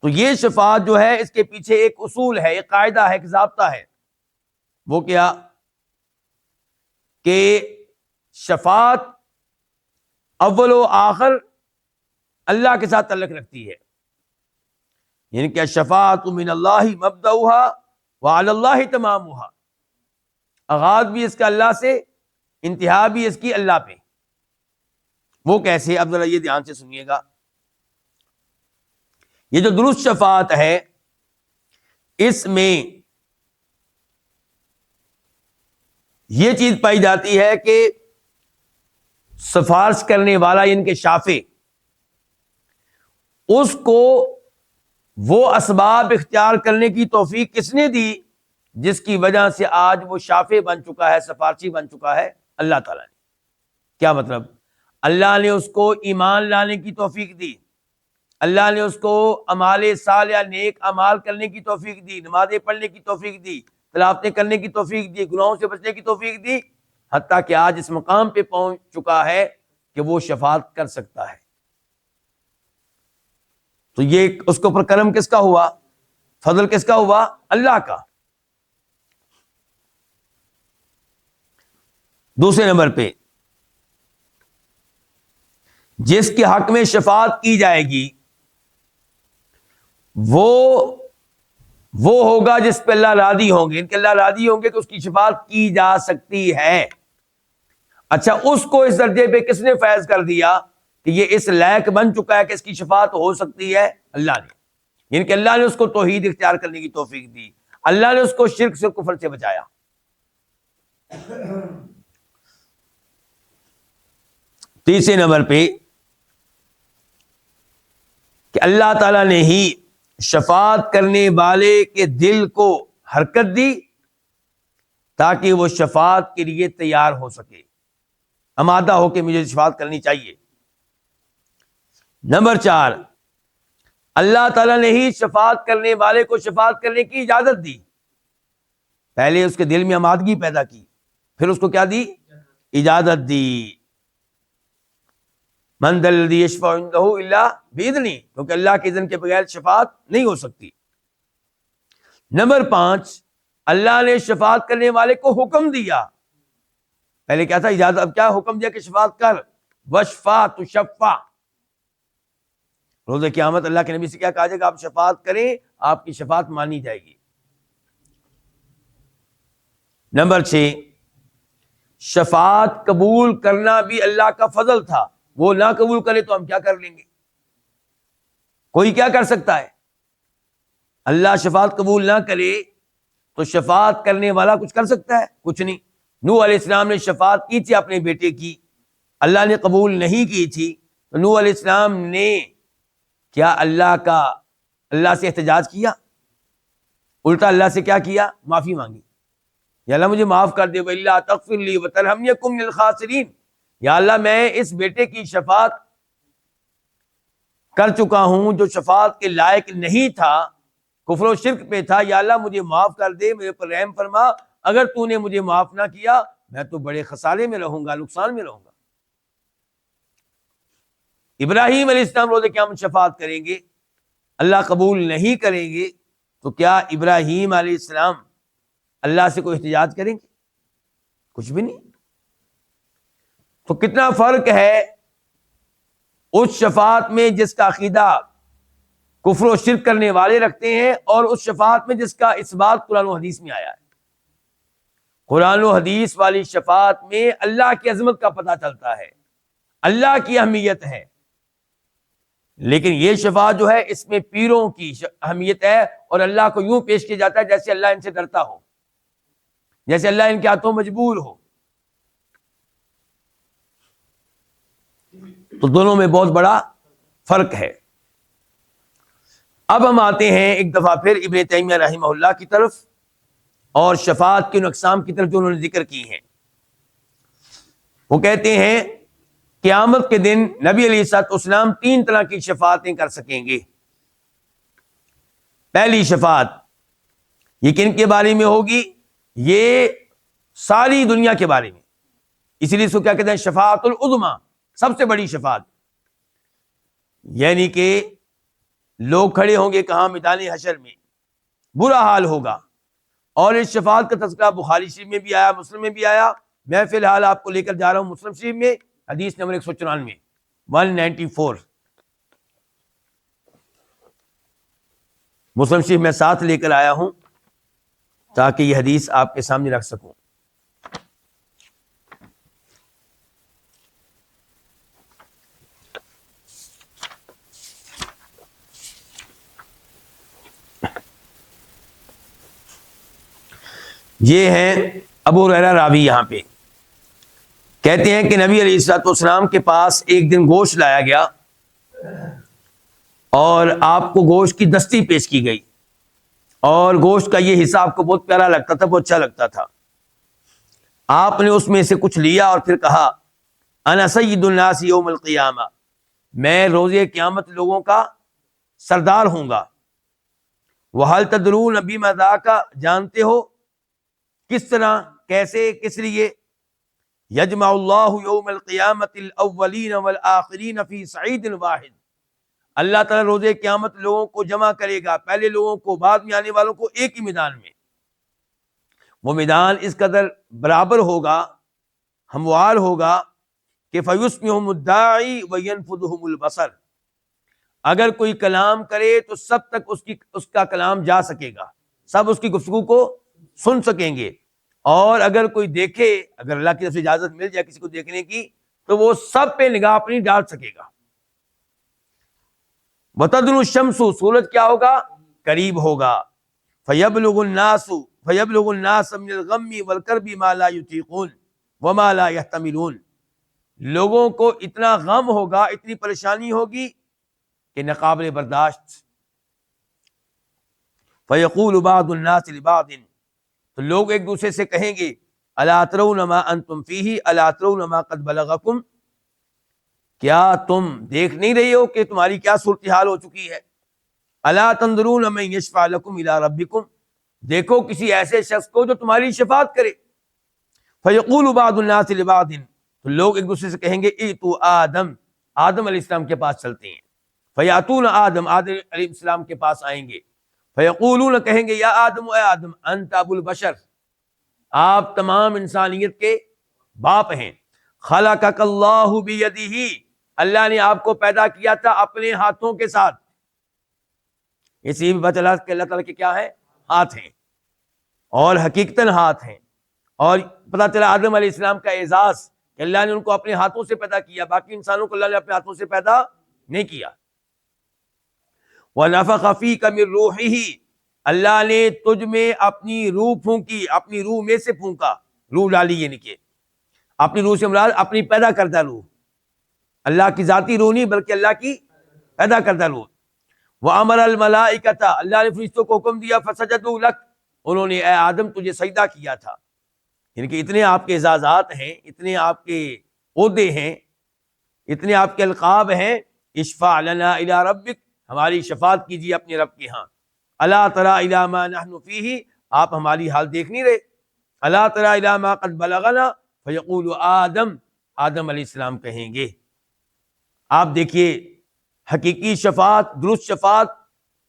[SPEAKER 2] تو یہ شفاعت جو ہے اس کے پیچھے ایک اصول ہے، ایک قاعدہ ہے، ایک ضابطہ ہے. وہ کیا کہ شفاعت اول و آخر اللہ کے ساتھ تعلق رکھتی ہے. یعنی کہ شفاعت من اللہ مبدؤها وعلی اللہ تمامها، آغاز بھی اس کا اللہ سے، انتہا بھی اس کی اللہ پہ. وہ کیسے؟ اب ذرا یہ دھیان سے سنیے گا. یہ جو درست شفاعت ہے اس میں یہ چیز پائی جاتی ہے کہ سفارش کرنے والا ان کے شافع، اس کو وہ اسباب اختیار کرنے کی توفیق کس نے دی جس کی وجہ سے آج وہ شافع بن چکا ہے، سفارشی بن چکا ہے؟ اللہ تعالیٰ نے. کیا مطلب؟ اللہ نے اس کو ایمان لانے کی توفیق دی، اللہ نے اس کو اعمال صالحہ نیک اعمال کرنے کی توفیق دی، نمازیں پڑھنے کی توفیق دی، تلاوتیں کرنے کی توفیق دی، گناہوں سے بچنے کی توفیق دی، حتیٰ کہ آج اس مقام پہ پہنچ چکا ہے کہ وہ شفاعت کر سکتا ہے. تو یہ اس کے اوپر کرم کس کا ہوا؟ فضل کس کا ہوا؟ اللہ کا. دوسرے نمبر پہ جس کے حق میں شفاعت کی جائے گی وہ ہوگا جس پہ اللہ راضی ہوں گے، ان کے اللہ راضی ہوں گے کہ اس کی شفاعت کی جا سکتی ہے. اچھا، اس کو اس درجے پہ کس نے فیض کر دیا کہ یہ اس لائق بن چکا ہے کہ اس کی شفاعت ہو سکتی ہے؟ اللہ نے. یعنی کہ اللہ نے اس کو توحید اختیار کرنے کی توفیق دی، اللہ نے اس کو شرک سے، کفر سے بچایا. تیسرے نمبر پہ کہ اللہ تعالیٰ نے ہی شفاعت کرنے والے کے دل کو حرکت دی تاکہ وہ شفاعت کے لیے تیار ہو سکے، آمادہ ہو کہ مجھے شفاعت کرنی چاہیے. نمبر 4، اللہ تعالیٰ نے ہی شفاعت کرنے والے کو شفاعت کرنے کی اجازت دی. پہلے اس کے دل میں آمادگی پیدا کی، پھر اس کو کیا دی؟ اجازت دی. من ذا الذی یشفع عندہ الا باذنہ، کیونکہ اللہ کے اذن کے بغیر شفاعت نہیں ہو سکتی. نمبر 5، اللہ نے شفاعت کرنے والے کو حکم دیا. پہلے کیا تھا؟ اجازت. اب کیا حکم دیا کہ شفاعت کر. وشفع تشفع. روز قیامت اللہ کے نبی سے کیا کہا جائے گا؟ آپ شفاعت کریں، آپ کی شفاعت مانی جائے گی. نمبر 6، شفاعت قبول کرنا بھی اللہ کا فضل تھا. وہ نہ قبول کرے تو ہم کیا کر لیں گے؟ کوئی کیا کر سکتا ہے؟ اللہ شفاعت قبول نہ کرے تو شفاعت کرنے والا کچھ کر سکتا ہے؟ کچھ نہیں. نوح علیہ السلام نے شفاعت کی تھی اپنے بیٹے کی، اللہ نے قبول نہیں کی تھی، تو نوح علیہ السلام نے کیا اللہ سے احتجاج کیا؟ الٹا اللہ سے کیا کیا؟ معافی مانگی. یا اللہ مجھے معاف کر دے، وَإِلَّا تَغْفِرْ لِي وَتَرْحَمْنِي أَكُن مِّنَ الْخَاسِرِينَ. یا اللہ میں اس بیٹے کی شفاعت کر چکا ہوں جو شفاعت کے لائق نہیں تھا، کفر و شرک پہ تھا. یا اللہ مجھے معاف کر دے، میرے پر رحم فرما. اگر تو نے مجھے معاف نہ کیا میں تو بڑے خسارے میں رہوں گا، نقصان میں رہوں گا. ابراہیم علیہ السلام روز قیامت شفاعت کریں گے، اللہ قبول نہیں کریں گے تو کیا ابراہیم علیہ السلام اللہ سے کوئی احتجاج کریں گے؟ کچھ بھی نہیں. تو کتنا فرق ہے اس شفاعت میں جس کا عقیدہ کفر و شرک کرنے والے رکھتے ہیں اور اس شفاعت میں جس کا اثبات قرآن و حدیث میں آیا ہے. قرآن و حدیث والی شفاعت میں اللہ کی عظمت کا پتہ چلتا ہے، اللہ کی اہمیت ہے. لیکن یہ شفاعت جو ہے اس میں پیروں کی اہمیت ہے، اور اللہ کو یوں پیش کیا جاتا ہے جیسے اللہ ان سے ڈرتا ہو، جیسے اللہ ان کے ہاتھوں مجبور ہو. تو دونوں میں بہت بڑا فرق ہے. اب ہم آتے ہیں ایک دفعہ پھر ابن تیمیہ رحمہ اللہ کی طرف اور شفاعت کی ان اقسام کی طرف جو انہوں نے ذکر کی ہیں. وہ کہتے ہیں قیامت کے دن نبی علیہ الصلوۃ والسلام 3 طرح کی شفاعتیں کر سکیں گے. پہلی شفاعت یہ کن کے بارے میں ہوگی؟ یہ ساری دنیا کے بارے میں. اس لیے اس کو کیا کہتے ہیں؟ شفاعت العظمیٰ، سب سے بڑی شفاعت. یعنی کہ لوگ کھڑے ہوں گے کہاں؟ میدان حشر میں، برا حال ہوگا. اور اس شفاعت کا تذکرہ بخاری شریف میں بھی آیا، مسلم میں بھی آیا. میں فی الحال آپ کو لے کر جا رہا ہوں مسلم شریف میں، حدیث نمبر 194 مسلم شریف میں ساتھ لے کر آیا ہوں تاکہ یہ حدیث آپ کے سامنے رکھ سکوں. یہ ہیں ابو ہریرہ راوی. یہاں پہ کہتے ہیں کہ نبی علیہ الصلوۃ والسلام کے پاس ایک دن گوشت لایا گیا اور آپ کو گوشت کی دستی پیش کی گئی، اور گوشت کا یہ حصہ آپ کو بہت پیارا لگتا تھا، بہت اچھا لگتا تھا. آپ نے اس میں سے کچھ لیا اور پھر کہا انا سید الناس یوم القیامہ، میں روز قیامت لوگوں کا سردار ہوں گا. وہل تدرون بما ذاک، جانتے ہو کس طرح، کیسے، کس لیے؟ یجمع اللہ یوم القیامت الاولین والآخرین فی صعید واحد، اللہ تعالیٰ روز قیامت لوگوں کو جمع کرے گا، پہلے لوگوں کو، بعد میں آنے والوں کو، ایک ہی میدان میں. وہ میدان اس قدر برابر ہوگا، ہموار ہوگا کہ فیسمعہم الداعی وینفذہم البصر، اگر کوئی کلام کرے تو سب تک اس کا کلام جا سکے گا، سب اس کی گفتگو کو سن سکیں گے. اور اگر کوئی دیکھے، اگر اللہ کی طرف سے اجازت مل جائے کسی کو دیکھنے کی، تو وہ سب پہ نگاہ اپنی ڈال سکے گا. وتدنو الشمس، سورج کیا ہوگا؟ قریب ہوگا. فیبلغ الناس من الغم والکرب ما لا یطیقون وما لا یحتملون، لوگوں کو اتنا غم ہوگا، اتنی پریشانی ہوگی کہ ناقابل برداشت. فیقول بعض الناس لبعض، تو لوگ ایک دوسرے سے کہیں گے الا ترون ما انتم فیہ الا ترون ما قد بلغکم، کیا تم دیکھ نہیں رہے ہو کہ تمہاری کیا صورتحال ہو چکی ہے؟ الا تنظرون من یشفع لکم الی ربکم، دیکھو کسی ایسے شخص کو جو تمہاری شفاعت کرے. فیقول بعض الناس لبعض، تو لوگ ایک دوسرے سے کہیں گے ایتو آدم، آدم علیہ السلام کے پاس چلتے ہیں. فیاتون آدم، آدم علیہ السلام کے پاس آئیں گے. فیقولون، کہیں گے یا آدم، اے آدم، انت ابو البشر، آپ تمام انسانیت کے باپ ہیں. خلقک اللہ بیدہ، اللہ نے آپ کو پیدا کیا تھا اپنے ہاتھوں کے ساتھ. اسی بھی پتہ چلا کہ اللہ تعالیٰ کے کیا ہے؟ ہاتھ ہیں، اور حقیقتاً ہاتھ ہیں. اور پتہ چلا آدم علیہ السلام کا اعزاز کہ اللہ نے ان کو اپنے ہاتھوں سے پیدا کیا، باقی انسانوں کو اللہ نے اپنے ہاتھوں سے پیدا نہیں کیا. وَنَفَخَ فِيكَ مِن رُوحِهِ، اللہ نے تجھ میں اپنی روح پھونکی، اپنی روح میں سے پھونکا، روح ڈالی، یعنی کہ اپنی روح سے مراد اپنی پیدا کردہ روح، اللہ کی ذاتی روح نہیں بلکہ اللہ کی پیدا کردہ روح. وَأَمَرَ الْمَلَائِكَةَ، اللہ نے فرشتوں کو حکم دیا، فَسَجَدُوا لَكَ، انہوں نے اے آدم تجھے سجدہ کیا تھا. یعنی کہ اتنے آپ کے اعزازات ہیں، اتنے آپ کے عہدے ہیں، اتنے آپ کے القاب ہیں. اشفع لنا الی ربک، ہماری شفاعت کیجیے اپنے رب کے ہاں. الا تری الی ما نحن فیہ، آپ ہماری حال دیکھ نہیں رہے. الا تری الی ما قد بلغنا، فیقول آدم، آدم علیہ السلام کہیں گے. آپ دیکھیے حقیقی شفاعت، درست شفاعت،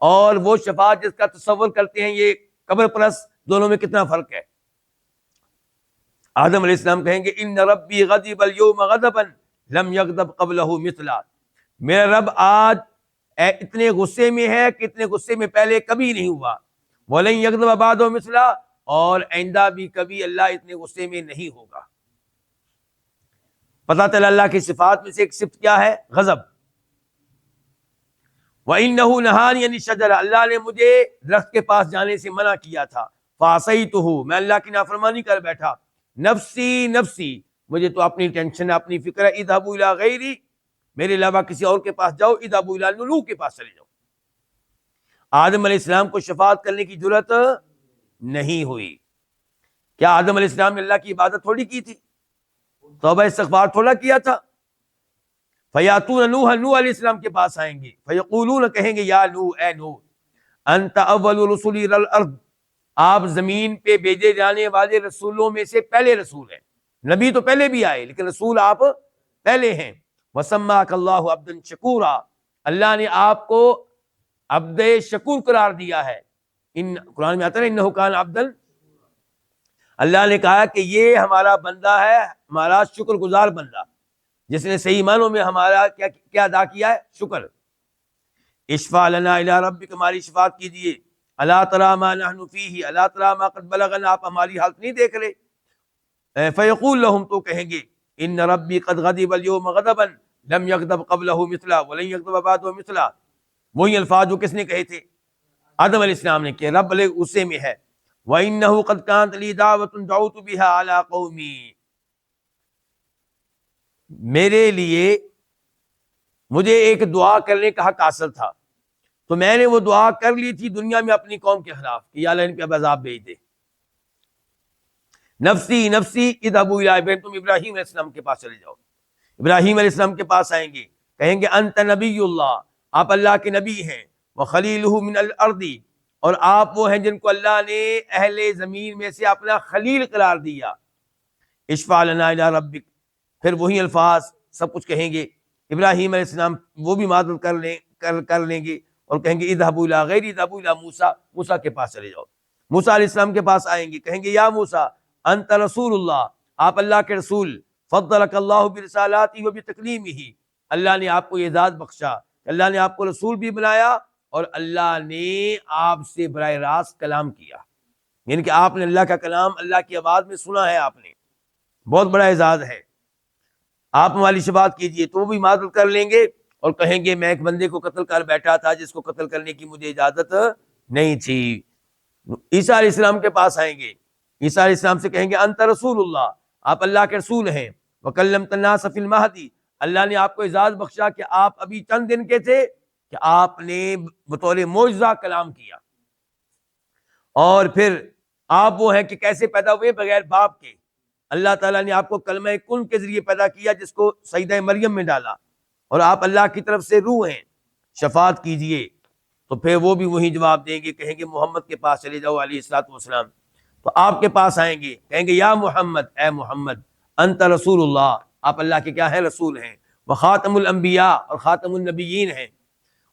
[SPEAKER 2] اور وہ شفاعت جس کا تصور کرتے ہیں یہ قبر پرست، دونوں میں کتنا فرق ہے. آدم علیہ السلام کہیں گے ان ربی غضب اليوم غضبا لم یغضب قبلہ مثلا، میرا رب آج اتنے غصے میں ہے کہ اتنے غصے میں پہلے کبھی نہیں ہوا. وَلَن يَغْضَبَ بَعْدَهُ مِثْلًا، اور آئندہ بھی کبھی اللہ اتنے غصے میں نہیں ہوگا. پتہ چلا اللہ کی صفات میں سے ایک صفت کیا ہے؟ غضب. وَإِنَّهُ نَهَانِيَ عَنِ الشَّجَرَةِ، اللہ نے مجھے درخت کے پاس جانے سے منع کیا تھا. فَعَصَيْتُهُ، میں اللہ کی نافرمانی کر بیٹھا. نفسی نفسی، مجھے تو اپنی ٹینشن ہے، اپنی فکر ہے. اذهبوا إِلَى غَيْرِي، میرے علاوہ کسی اور کے پاس جاؤ. اذهبوا إِلَى نوح کے پاس چلے جاؤ. آدم علیہ السلام کو شفاعت کرنے کی جرت نہیں ہوئی. کیا آدم علیہ السلام نے اللہ کی عبادت تھوڑی کی تھی؟ توبہ استغفار تھوڑا کیا تھا؟ فیاتون نوح، نوح علیہ السلام کے پاس آئیں گے. فیقولون، کہیں گے یا نوح، اے نوح، انت اول رسول الارض، آپ زمین پہ بھیجے جانے والے رسولوں میں سے پہلے رسول ہیں. نبی تو پہلے بھی آئے لیکن رسول آپ پہلے ہیں. وسماک اللہ عبدا شکورا، اللہ نے آپ کو عبد شکور قرار دیا ہے. ان قرآن میں آتا ہے انہ کان عبدا، اللہ نے کہا کہ یہ ہمارا بندہ ہے، ہمارا شکر گزار بندہ، جس نے صحیح معنوں میں ہمارا کیا ادا کیا ہے؟ شکر. اشفع لنا الی ربک، ہماری شفاعت کیجیے. الا تری ما نحن فیہ، الا تری ما قد بلغنا، آپ ہماری حالت نہیں دیکھ رہے. فیقول لهم، تو کہیں گے ان ربی قد غضب اليوم غضبا لم یغضب قبلہ مثلا ولن یغضب بعدہ مثلا. وہی الفاظ جو کس نے کہے تھے؟ آدم علیہ السلام نے، کہ رب علیہ غصے میں ہے. وَإِنَّهُ قَدْ كَانَتْ لِي دَعْوَةٌ دَعَوْتُ بِهَا عَلَىٰ قَوْمِي، میرے لیے مجھے ایک دعا کرنے کا حق حاصل تھا، تو میں نے وہ دعا کر لی تھی دنیا میں اپنی قوم کے خلاف کہ یا اللہ ان پہ عذاب بھیج دے. نفسی نفسی اذهبوا إِلَىٰ إِبْرَاهِيمَ، تم ابراہیم علیہ السلام کے پاس چلے جاؤ. ابراہیم علیہ السلام کے پاس آئیں گے، کہیں گے انت نبی اللہ، آپ اللہ کے نبی ہیں. وخلیلہ من الارض، اور آپ وہ ہیں جن کو اللہ نے اہل زمین میں سے اپنا خلیل قرار دیا. اشفع لنا الی ربک، پھر وہی الفاظ سب کچھ کہیں گے. ابراہیم علیہ السلام وہ بھی معذرت کر لیں گے اور کہیں گے اذهبوا الی غیری، اذهبوا الی موسیٰ، موسیٰ کے پاس چلے جاؤ. موسیٰ علیہ السلام کے پاس آئیں گے، کہیں گے یا موسیٰ انت رسول اللہ، آپ اللہ کے رسول. فضلک اللہ برسالاتہ وبتکلیمہ، اللہ نے آپ کو اعزاز بخشا، اللہ نے آپ کو رسول بھی بنایا اور اللہ نے آپ سے براہ راست کلام کیا. یعنی کہ آپ نے اللہ کا کلام اللہ کی آواز میں سنا ہے، آپ نے، بہت بڑا اعزاز ہے. آپ ہماری شفاعت کیجیے. تو وہ بھی معذرت کر لیں گے اور کہیں گے میں ایک بندے کو قتل کر بیٹھا تھا جس کو قتل کرنے کی مجھے اجازت نہیں تھی. عیسیٰ علیہ السلام کے پاس آئیں گے، عیسیٰ علیہ السلام سے کہیں گے انت رسول اللہ، آپ اللہ کے رسول ہیں. وکلمت الناس فی المہدی، اللہ نے آپ کو اعزاز بخشا کہ آپ ابھی چند دن کے تھے کہ آپ نے بطور معجزہ کلام کیا. اور پھر آپ وہ ہیں کہ کیسے پیدا ہوئے؟ بغیر باپ کے. اللہ تعالیٰ نے آپ کو کلمہ کن کے ذریعے پیدا کیا، جس کو سیدہ مریم میں ڈالا. اور آپ اللہ کی طرف سے روح ہیں، شفاعت کیجئے۔ تو پھر وہ بھی وہی جواب دیں گے، کہیں گے محمد کے پاس چلے جاؤ علیہ الصلوۃ والسلام۔ تو آپ کے پاس آئیں گے، کہیں گے یا محمد، اے محمد، انت رسول اللہ، آپ اللہ کے کیا ہیں؟ رسول ہیں، وخاتم الانبیاء، اور خاتم النبیین ہیں،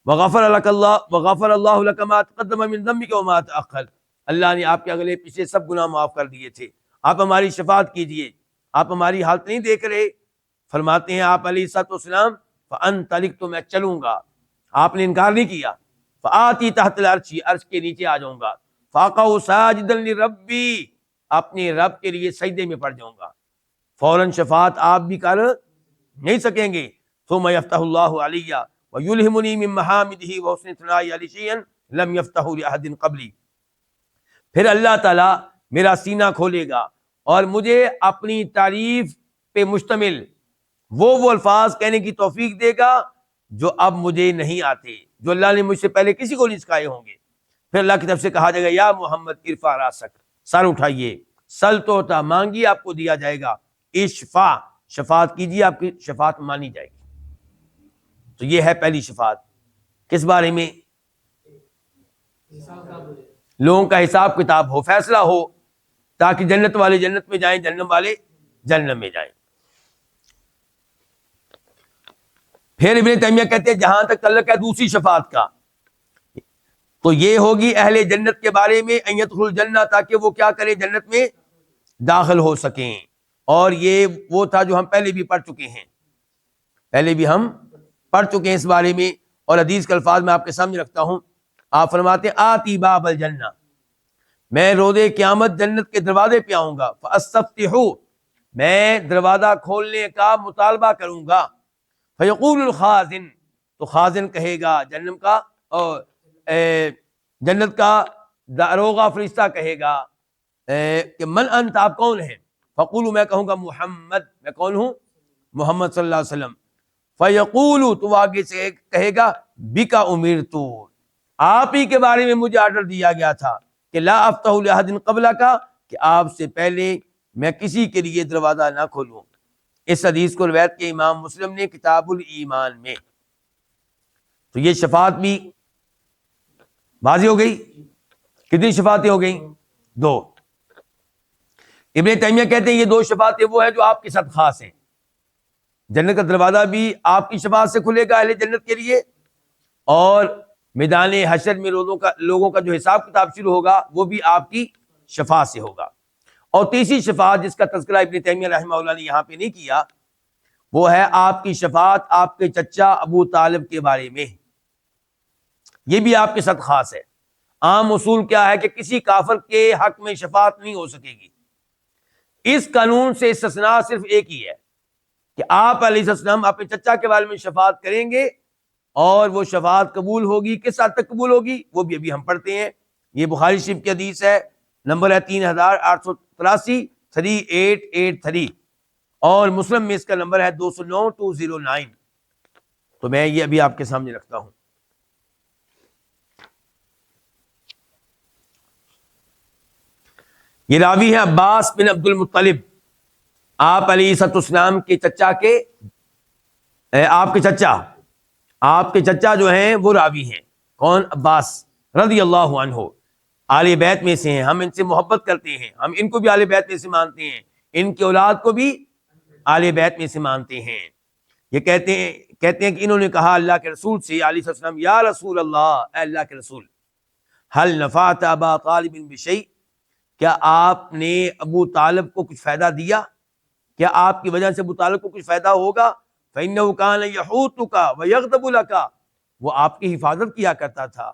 [SPEAKER 2] وغفر اللہ لک ما تقدم من ذنبک وما تأخر، اللہ نے آپ کے اگلے پیچھے سب گناہ معاف کر دیے تھے، آپ ہماری شفاعت کیجئے۔ آپ ہماری حالت نہیں دیکھ رہے؟ فرماتے ہیں آپ علیہ الصلوۃ والسلام فانطلق، تو میں چلوں گا، آپ نے انکار نہیں کیا، فآتی تحت العرش، عرش کے نیچے آ جاؤں گا، فاقع ساجدا لربی، اپنے رب کے لیے سجدے میں پڑ جاؤں گا، فوراً شفاعت آپ بھی کر نہیں سکیں گے۔ ثم یفتح اللہ علی ویلہمنی من محامدہ وحسن ثنائی علی شیئا لم یفتح لأحد قبلی، پھر اللہ تعالیٰ میرا سینہ کھولے گا اور مجھے اپنی تعریف پہ مشتمل وہ الفاظ کہنے کی توفیق دے گا جو اب مجھے نہیں آتے، جو اللہ نے مجھ سے پہلے کسی کو نہیں سکھائے ہوں گے۔ پھر اللہ کی طرف سے کہا جائے گا یا محمد ارفع راسک، سر اٹھائیے، سل توتا، مانگیے آپ کو دیا جائے گا، اشفا، شفاعت کیجیے، آپ کی شفاعت مانی جائے گی۔ تو یہ ہے پہلی شفاعت، کس بارے میں؟ لوگوں کا حساب کتاب ہو، فیصلہ ہو، تاکہ جنت والے جنت میں جائیں، جہنم والے جہنم میں جائیں۔ پھر ابن تیمیہ کہتے ہیں جہاں تک تعلق ہے دوسری شفاعت کا، تو یہ ہوگی اہل جنت کے بارے میں، ان یدخلوا الجنہ، تاکہ وہ کیا کریں؟ جنت میں داخل ہو سکیں۔ اور یہ وہ تھا جو ہم پہلے بھی پڑھ چکے ہیں، پہلے بھی ہم پڑھ چکے ہیں اس بارے میں، اور حدیث کے الفاظ میں آپ کے سامنے رکھتا ہوں۔ آپ فرماتے ہیں آتی باب الجنہ، میں روز قیامت جنت کے دروازے پہ آؤں گا، فاستفتح، میں دروازہ کھولنے کا مطالبہ کروں گا، فیقول الخازن، تو خازن کہے گا، جہنم کا اور جنت کا داروغہ فرشتہ کہے گا کہ من انت، آپ کون ہیں؟ فقول، میں کہوں گا محمد، میں کون ہوں؟ محمد صلی اللہ علیہ وسلم۔ فیقول، تو آگے سے کہے گا بک امرت، آپ ہی کے بارے میں مجھے آرڈر دیا گیا تھا کہ لا افتح لاحد قبلک، کہ آپ سے پہلے میں کسی کے لیے دروازہ نہ کھولوں۔ اس حدیث کو روایت کے امام مسلم نے کتاب الایمان میں۔ تو یہ شفاعت بھی واضح ہو گئی۔ کتنی شفاعتیں ہو گئیں؟ دو۔ ابن تیمیہ کہتے ہیں یہ دو شفاعتیں وہ ہیں جو آپ کے ساتھ خاص ہیں، جنت کا دروازہ بھی آپ کی شفاعت سے کھلے گا اہل جنت کے لیے، اور میدان حشر میں لوگوں کا جو حساب کتاب شروع ہوگا وہ بھی آپ کی شفاعت سے ہوگا۔ اور تیسری شفاعت جس کا تذکرہ ابن تیمیہ رحمہ اللہ نے یہاں پہ نہیں کیا، وہ ہے آپ کی شفاعت آپ کے چچا ابو طالب کے بارے میں، یہ بھی آپ کے ساتھ خاص ہے۔ عام اصول کیا ہے کہ کسی کافر کے حق میں شفاعت نہیں ہو سکے گی، اس قانون سے استثناء صرف ایک ہی ہے کہ آپ علیہ السلام اپنے چچا کے بارے میں شفاعت کریں گے، اور وہ شفاعت قبول ہوگی، کس حد تک قبول ہوگی وہ بھی ابھی ہم پڑھتے ہیں۔ یہ بخاری شریف کی حدیث ہے، نمبر ہے 3883، 3883، اور مسلم میں اس کا نمبر ہے 209 209۔ تو میں یہ ابھی آپ کے سامنے رکھتا ہوں۔ یہ راوی ہے عباس بن عبد المطلب، آپ علیہ السلام کے چچا کے، آپ کے چچا جو ہیں وہ راوی ہیں۔ کون؟ عباس رضی اللہ عنہ، آل بیت میں سے ہیں، ہم ان سے محبت کرتے ہیں، ہم ان کو بھی آل بیت میں سے مانتے ہیں، ان کی اولاد کو بھی آل بیت میں سے مانتے ہیں۔ یہ کہتے ہیں کہ انہوں نے کہا اللہ کے رسول سے علیہ السلام، یا رسول اللہ، اے اللہ کے رسول، هل نفعت ابا طالب بشیء، کیا آپ نے ابو طالب کو کچھ فائدہ دیا؟ کیا آپ کی وجہ سے ابو طالب کو کچھ فائدہ ہوگا؟ فإنه كان يحوطك ويغضب لك، وہ آپ کی حفاظت کیا کرتا تھا،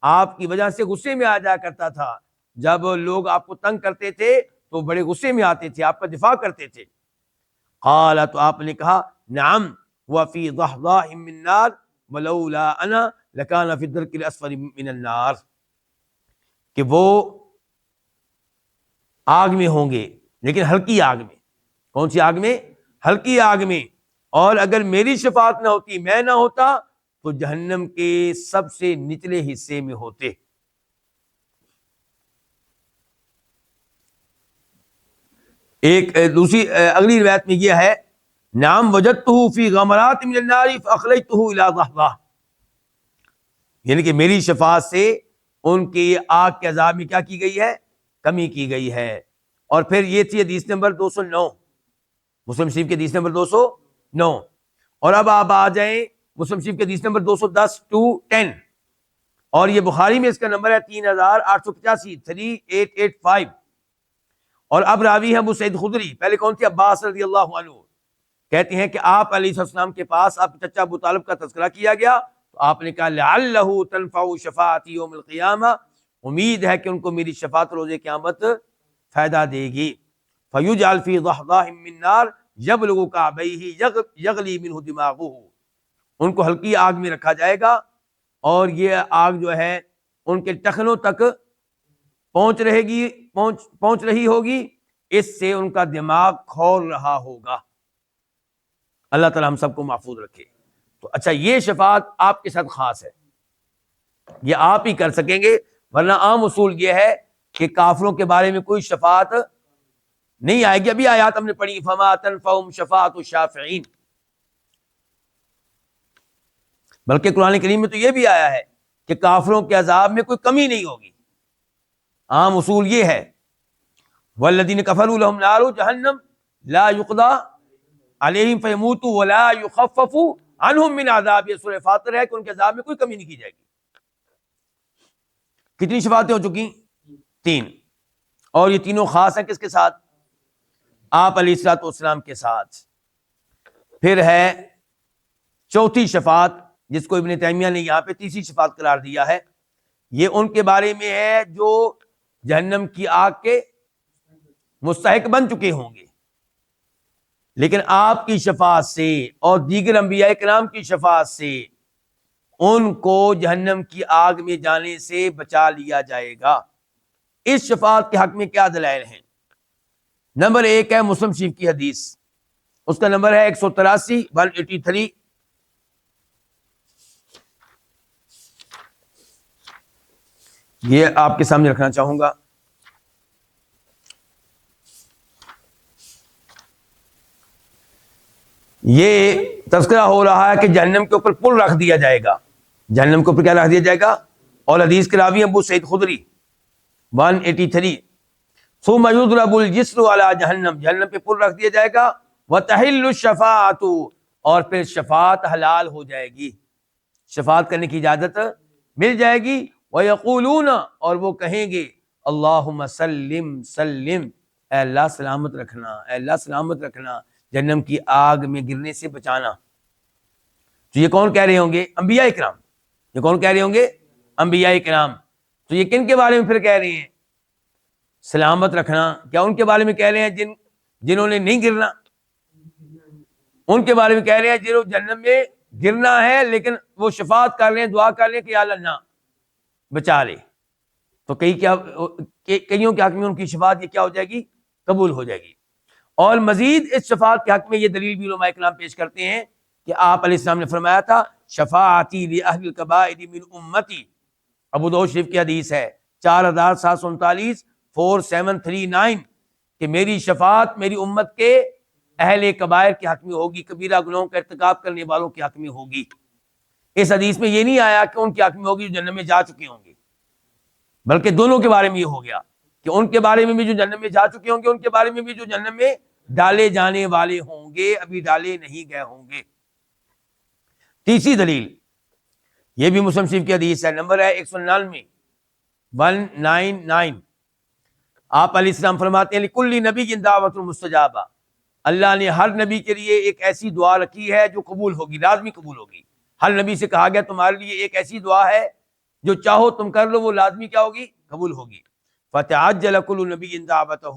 [SPEAKER 2] آپ کی وجہ سے غصے میں آ جایا کرتا تھا، جب لوگ آپ کو تنگ کرتے تھے تو بڑے غصے میں آتے تھے، آپ کا دفاع کرتے تھے۔ قال، تو آپ نے کہا نعم وفي ضحضاء من نار ولولا انا لكان في الدرك الاسفل من النار، کہ وہ آگ میں ہوں گے لیکن ہلکی آگ میں۔ کون سی آگ میں؟ ہلکی آگ میں۔ اور اگر میری شفاعت نہ ہوتی، میں نہ ہوتا، تو جہنم کے سب سے نچلے حصے میں ہوتے۔ ایک دوسری اگلی روایت میں یہ ہے نعم وجدتہ فی غمرات من النار فاخلیتہ الی ضحضہ، یعنی کہ میری شفاعت سے ان کی آگ کے عذاب میں کیا کی گئی ہے؟ کمی کی گئی ہے۔ اور پھر یہ تھی حدیث نمبر 209، مسلم شریف کی حدیث نمبر 209۔ اور اب آپ آ جائیں مسلم شریف کی حدیث نمبر 210 to 10، اور یہ بخاری میں اس کا نمبر ہے 3885 3885۔ اور اب راوی ہے ابو سعید خدری، پہلے کون تھے؟ عباس رضی اللہ عنہ، کہتے ہیں کہ آپ علیہ السلام کے پاس آپ کے چچا ابو طالب کا تذکرہ کیا گیا تو آپ نے کہا لعلہ تنفع شفاعتی یوم القیامہ، امید ہے کہ ان کو میری شفاعت روز قیامت فائدہ دے گی۔ فیجعل فی ضحضاہ من نار یبلغ کعبیہ یغلی منہ دماغہ، ان کو ہلکی آگ میں رکھا جائے گا اور یہ آگ جو ہے ان کے ٹخنوں تک پہنچ رہی ہوگی، اس سے ان کا دماغ کھول رہا ہوگا۔ اللہ تعالی ہم سب کو محفوظ رکھے۔ تو اچھا، یہ شفاعت آپ کے ساتھ خاص ہے، یہ آپ ہی کر سکیں گے، ورنہ عام اصول یہ ہے کہ کافروں کے بارے میں کوئی شفاعت نہیں آئے گی۔ ابھی آیات ہم نے پڑھی، فما تنفعهم شفاعت الشافعین، بلکہ قرآن کریم میں تو یہ بھی آیا ہے کہ کافروں کے عذاب میں کوئی کمی نہیں ہوگی۔ عام اصول یہ ہے، والذین کفروا لهم نار جہنم لا یقضى علیہم فیموتوا ولا یخفف عنہم من عذاب، یہ سورہ فاطر ہے کہ ان کے عذاب میں کوئی کمی نہیں کی جائے گی۔ کتنی شفاعتیں ہو چکی؟ 3، اور یہ تینوں خاص ہیں کس کے ساتھ؟ آپ علیہ الصلوۃ والسلام کے ساتھ۔ پھر ہے چوتھی شفاعت، جس کو ابن تیمیہ نے یہاں پہ تیسری شفاعت قرار دیا ہے، یہ ان کے بارے میں ہے جو جہنم کی آگ کے مستحق بن چکے ہوں گے، لیکن آپ کی شفاعت سے اور دیگر انبیاء کرام کی شفاعت سے ان کو جہنم کی آگ میں جانے سے بچا لیا جائے گا۔ اس شفاعت کے حق میں کیا دلائل ہیں؟ نمبر 1 ہے مسلم شریف کی حدیث، اس کا نمبر ہے 183 یہ آپ کے سامنے رکھنا چاہوں گا۔ یہ تذکرہ ہو رہا ہے کہ جہنم کے اوپر پل رکھ دیا جائے گا، جہنم کے اوپر کیا رکھ دیا جائے گا؟ اور حدیث کے راوی ابو سعید خدری 183، ثم یضرب الجسر علی جہنم، جہنم پہ پل رکھ دیا جائے گا، وتحل الشفاعۃ، اور پھر شفاعت حلال ہو جائے گی، شفاعت کرنے کی اجازت مل جائے گی۔ ویقولون، اور وہ کہیں گے اللہم سلم سلم، اے اللہ سلامت رکھنا، اے اللہ سلامت رکھنا، جہنم کی آگ میں گرنے سے بچانا۔ تو یہ کون کہہ رہے ہوں گے؟ انبیاء کرام۔ یہ کون کہہ رہے ہوں گے؟ انبیاء کرام۔ تو یہ کن کے بارے میں پھر کہہ رہے ہیں؟ سلامت رکھنا۔ کیا ان کے بارے میں کہہ رہے ہیں جنہوں نے نہیں گرنا؟ ان کے بارے میں کہہ رہے ہیں جنہوں جہنم میں گرنا ہے لیکن وہ شفاعت کر رہے ہیں، دعا کر رہے ہیں کہ یا اللہ نہ بچا لے۔ تو کئیوں کے حق میں ان کی شفاعت یہ کیا ہو جائے گی؟ قبول ہو جائے گی۔ اور مزید اس شفاعت کے حق میں یہ دلیل بھی علماء کرام پیش کرتے ہیں کہ آپ علیہ السلام نے فرمایا تھا شفاعتی لأہل الکبائر من امتی، ابو داؤد شریف کی حدیث ہے 4739 4739 کہ میری شفاعت میری امت کے اہل کبائر کے حق میں ہوگی، کبیرہ گناہوں کا ارتکاب کرنے والوں کے حق میں ہوگی۔ اس حدیث میں یہ نہیں آیا کہ ان کے حق میں ہوگی جو جہنم میں جا چکے ہوں گے، بلکہ دونوں کے بارے میں یہ ہو گیا کہ ان کے بارے میں بھی جو جہنم میں جا چکے ہوں گے، ان کے بارے میں بھی جو جہنم میں ڈالے جانے والے ہوں گے، ابھی ڈالے نہیں گئے ہوں گے۔ تیسری دلیل، یہ بھی مسلم شریف کی حدیث ہے، نمبر ہے 199 آپ علیہ السلام فرماتے ہیں لکل نبی دعوت مستجابہ، اللہ نے ہر نبی کے لیے ایک ایسی دعا رکھی ہے جو قبول ہوگی، لازمی قبول ہوگی۔ ہر نبی سے کہا گیا تمہارے لیے ایک ایسی دعا ہے جو چاہو تم کر لو، وہ لازمی کیا ہوگی؟ قبول ہوگی۔ فتعجل کل نبی دعوتہ،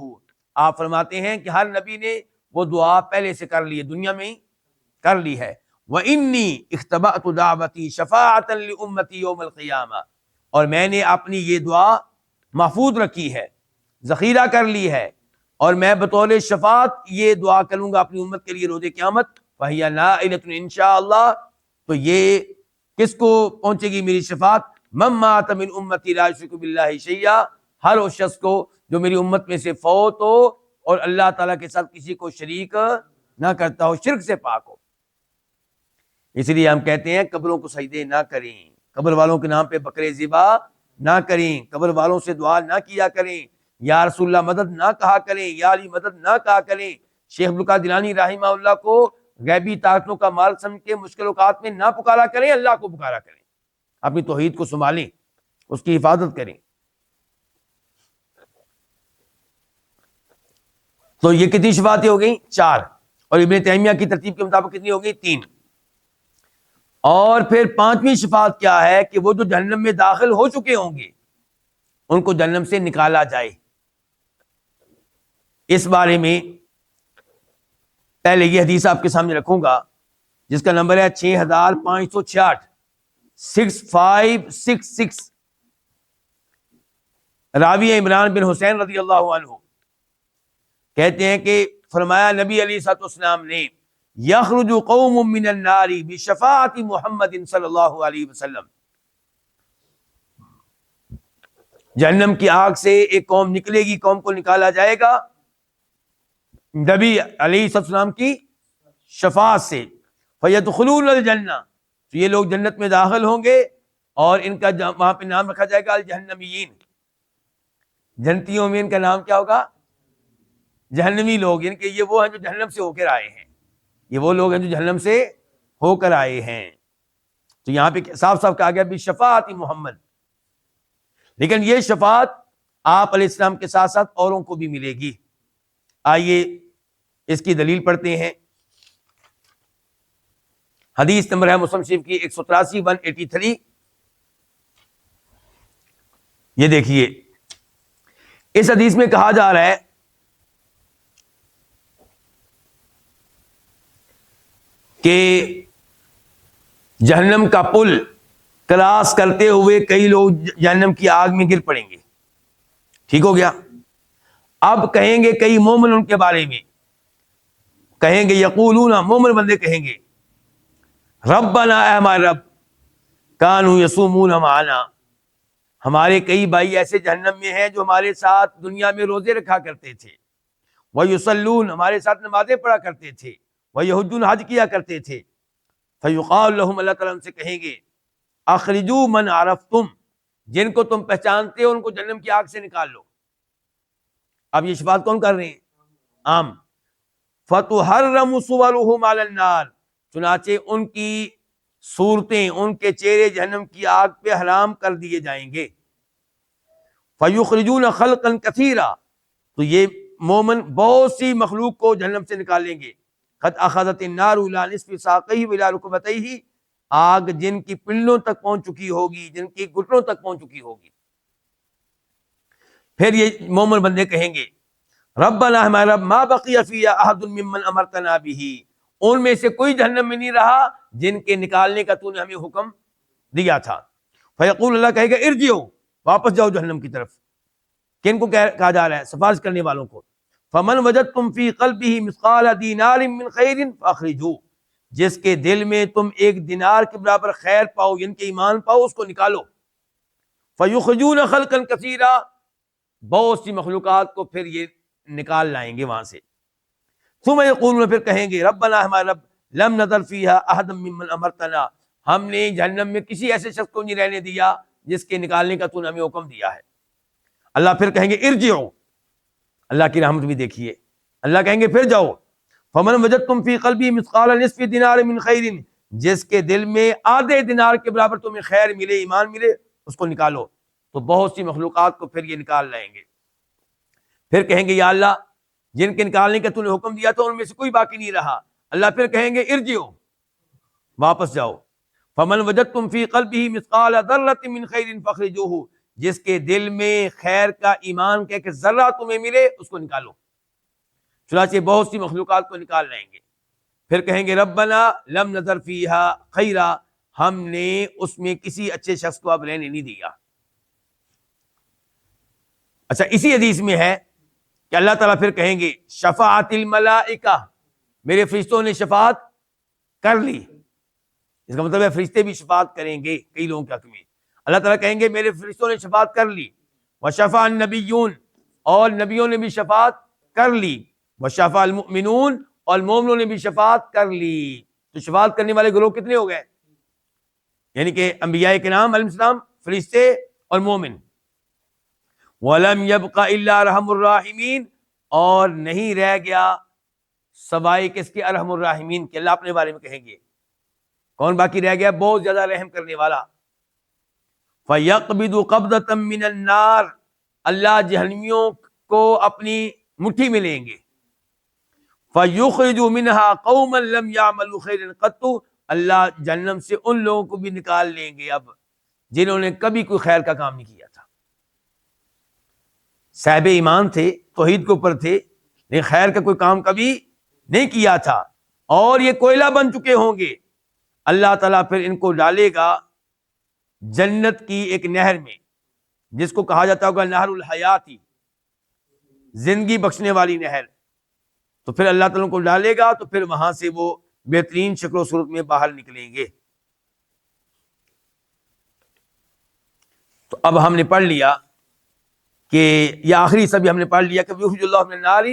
[SPEAKER 2] آپ فرماتے ہیں کہ ہر نبی نے وہ دعا پہلے سے کر لی ہے، دنیا میں ہی کر لی ہے۔ وَإِنِّي اخْتَبَأْتُ دَعْوَتِي شَفَاعَةً لِأُمَّتِي يَوْمَ الْقِيَامَةِ، اور میں نے اپنی یہ دعا محفوظ رکھی ہے، ذخیرہ کر لی ہے، اور میں بطور شفاعت یہ دعا کروں گا اپنی امت کے لیے روز قیامت، فَهِيَ نَائِلَةٌ انشاءاللہ، تو یہ کس کو پہنچے گی میری شفاعت؟ مَن مَاتَ مِنْ أُمَّتِي لَا يُشْرِكُ بِاللَّهِ شَيْئًا، ہر اس شخص کو جو میری امت میں سے فوت ہو اور اللہ تعالیٰ کے ساتھ کسی کو شریک نہ کرتا ہو، شرک سے پاک ہو۔ اس لیے ہم کہتے ہیں قبروں کو سجدے نہ کریں، قبر والوں کے نام پہ بکرے ذبح نہ کریں، قبر والوں سے دعا نہ کیا کریں، یا رسول اللہ مدد نہ کہا کریں، یا علی مدد نہ کہا کریں۔ شیخ عبدالقادر جیلانی رحمہ اللہ کو غیبی طاقتوں کا مال سمجھ کے مشکل اوقات میں نہ پکارا کریں، اللہ کو پکارا کریں، اپنی توحید کو سنبھالیں، اس کی حفاظت کریں۔ تو یہ کتنی شفاعتیں ہو گئیں؟ 4، اور ابن تیمیہ کی ترتیب کے مطابق کتنی ہو گئی؟ 3۔ اور پھر 5ویں شفاعت کیا ہے کہ وہ جو جہنم میں داخل ہو چکے ہوں گے ان کو جہنم سے نکالا جائے۔ اس بارے میں پہلے یہ حدیث آپ کے سامنے رکھوں گا جس کا نمبر ہے 6566، 6566، راوی عمران بن حسین رضی اللہ عنہ کہتے ہیں کہ فرمایا نبی علیہ الصلوۃ والسلام نے یخرج قوم من النار بشفاعت محمد صلی اللہ علیہ وسلم، جہنم کی آگ سے ایک قوم نکلے گی، قوم کو نکالا جائے گا نبی علیہ السلام کی شفاعت سے، فیدخلون الجنہ، تو یہ لوگ جنت میں داخل ہوں گے، اور ان کا وہاں پہ نام رکھا جائے گا الجہنمیین، جنتیوں میں ان کا نام کیا ہوگا؟ جہنمی لوگ، یعنی کہ یہ وہ ہیں جو جہنم سے ہو کر آئے ہیں، یہ وہ لوگ ہیں جو جہنم سے ہو کر آئے ہیں۔ تو یہاں پہ صاف صاف کہا گیا بشفاعت محمد، لیکن یہ شفاعت آپ علیہ السلام کے ساتھ ساتھ اوروں کو بھی ملے گی۔ آئیے اس کی دلیل پڑھتے ہیں۔ حدیث نمبر ہے مسلم شریف کی 183، 183۔ یہ دیکھیے اس حدیث میں کہا جا رہا ہے کہ جہنم کا پل کراس کرتے ہوئے کئی لوگ جہنم کی آگ میں گر پڑیں گے، ٹھیک ہو گیا۔ اب کہیں گے کئی مومن ان کے بارے میں، کہیں گے یقولون، مومن بندے کہیں گے ربنا، اے ہمارے رب، کانوا یصومون معنا، ہمارے کئی بھائی ایسے جہنم میں ہیں جو ہمارے ساتھ دنیا میں روزے رکھا کرتے تھے، ویصلون، ہمارے ساتھ نمازیں پڑھا کرتے تھے، ویحجون، حج کیا کرتے تھے، فیقال لهم، اللہ تعالیٰ ان سے کہیں گے اخرجوا من عرفتم، جن کو تم پہچانتے ہو ان کو جہنم کی آگ سے نکال لو۔ اب یہ شفاعت کون کر رہے ہیں؟ عام۔ فتحرم صورهم علی النار، چنانچہ ان کی صورتیں، ان کے چہرے جہنم کی آگ پہ حرام کر دیے جائیں گے۔ فیخرجون خلقا کثیرا، تو یہ مومن بہت سی مخلوق کو جہنم سے نکالیں گے۔ قد اخذت النار الى نصف ساقیہ والى رکبتیہ، آگ جن کی پنڈلوں تک پہنچ چکی ہوگی، جن کی گھٹنوں تک پہنچ چکی ہوگی۔ پھر یہ مومن بندے کہیں گے ربنا، ہمارا رب، ما بقی فیہا احد ممن امرتنا بہ، ان میں سے کوئی جہنم میں نہیں رہا جن کے نکالنے کا تو نے ہمیں حکم دیا تھا۔ فیقول، اللہ کہے گا ارجعوا، واپس جاؤ جہنم کی طرف۔ کن کو کہا جا رہا ہے؟ سفارش کرنے والوں کو۔ فمن وجدتم فی قلبہ مثقال دینار من خیر فاخرجوہ، جس کے دل میں تم ایک دینار کے برابر خیر پاؤ، یعنی کہ ایمان پاؤ، اس کو نکالو۔ فیخرجون خلقا کثیرا، بہت سی مخلوقات کو پھر یہ نکال لائیں گے وہاں سے۔ ثم یقولون، پھر کہیں گے ربنا، ہمارا رب، لم نذر فیہا احدا ممن امرتنا، ہم نے جہنم میں کسی ایسے شخص کو نہیں رہنے دیا جس کے نکالنے کا تو نے ہمیں حکم دیا ہے۔ اللہ پھر کہیں گے ارجعوا، اللہ کی رحمت بھی دیکھیے، اللہ کہیں گے پھر جاؤ۔ فمن وجدتم فی قلبہ مثقال نصف دینار من خیر، جس کے دل میں آدھے دینار کے برابر تمہیں خیر ملے، ایمان ملے، اس کو نکالو۔ تو بہت سی مخلوقات کو پھر یہ نکال لائیں گے۔ پھر کہیں گے یا اللہ، جن کے نکالنے کا تو نے حکم دیا تو ان میں سے کوئی باقی نہیں رہا۔ اللہ پھر کہیں گے ارجعوا، واپس جاؤ۔ فمن وجدتم فی قلبہ مثقال ذرۃ من خیر فاخرجوہ، جس کے دل میں خیر کا، ایمان کا ایک ذرہ تمہیں ملے، اس کو نکالو۔ چنانچہ بہت سی مخلوقات کو نکال لائیں گے۔ پھر کہیں گے ربنا لم نذر فیہا خیرا، ہم نے اس میں کسی اچھے شخص کو اب رہنے نہیں دیا۔ اچھا، اسی حدیث میں ہے کہ اللہ تعالیٰ پھر کہیں گے شفاعت الملائکہ، میرے فرشتوں نے شفاعت کر لی۔ اس کا مطلب ہے فرشتے بھی شفاعت کریں گے کئی لوگوں کے حق میں۔ اللہ تعالیٰ کہیں گے میرے فرشتوں نے شفاعت کر لی۔ وشفع النبیون، اور نبیوں نے بھی شفاعت کر لی۔ وشفع المؤمنون، اور مومنوں نے بھی شفاعت کر لی. تو شفاعت کرنے والے گروہ کتنے ہو گئے؟ یعنی کہ انبیاء کرام علیہ السلام، فرشتے اور مومن. وَلَمْ يَبْقَ إِلَّا أَرْحَمُ الرَّاحِمِينَ، اور نہیں رہ گیا سوائے کس کے؟ ارحم الراحمین کے. اللہ اپنے بارے میں کہیں گے کون باقی رہ گیا؟ بہت زیادہ رحم کرنے والا. فَيَقْبِضُ قَبْضَةً مِّنَ النَّارِ، اللہ جہنمیوں کو اپنی مٹھی میں لیں گے. فَيُخْرِجُ مِنْهَا قَوْمًا لَمْ يَعْمَلُوا خَيْرًا قَطُّ، اللہ جہنم سے ان لوگوں کو بھی نکال لیں گے اب جنہوں نے کبھی کوئی خیر کا کام نہیں کیا تھا. صاحب ایمان تھے، توحید کے اوپر تھے، لیکن خیر کا کوئی کام کبھی نہیں کیا تھا، اور یہ کوئلہ بن چکے ہوں گے. اللہ تعالیٰ پھر ان کو ڈالے گا جنت کی ایک نہر میں، جس کو کہا جاتا ہوگا نہر الحیاتی، زندگی بخشنے والی نہر. تو پھر اللہ تعالیٰ کو ڈالے گا، تو پھر وہاں سے وہ بہترین شکل و صورت میں باہر نکلیں گے. تو اب ہم نے پڑھ لیا کہ یہ آخری سب ہم نے پڑھ لیا کہ یخرج اللہ من النار،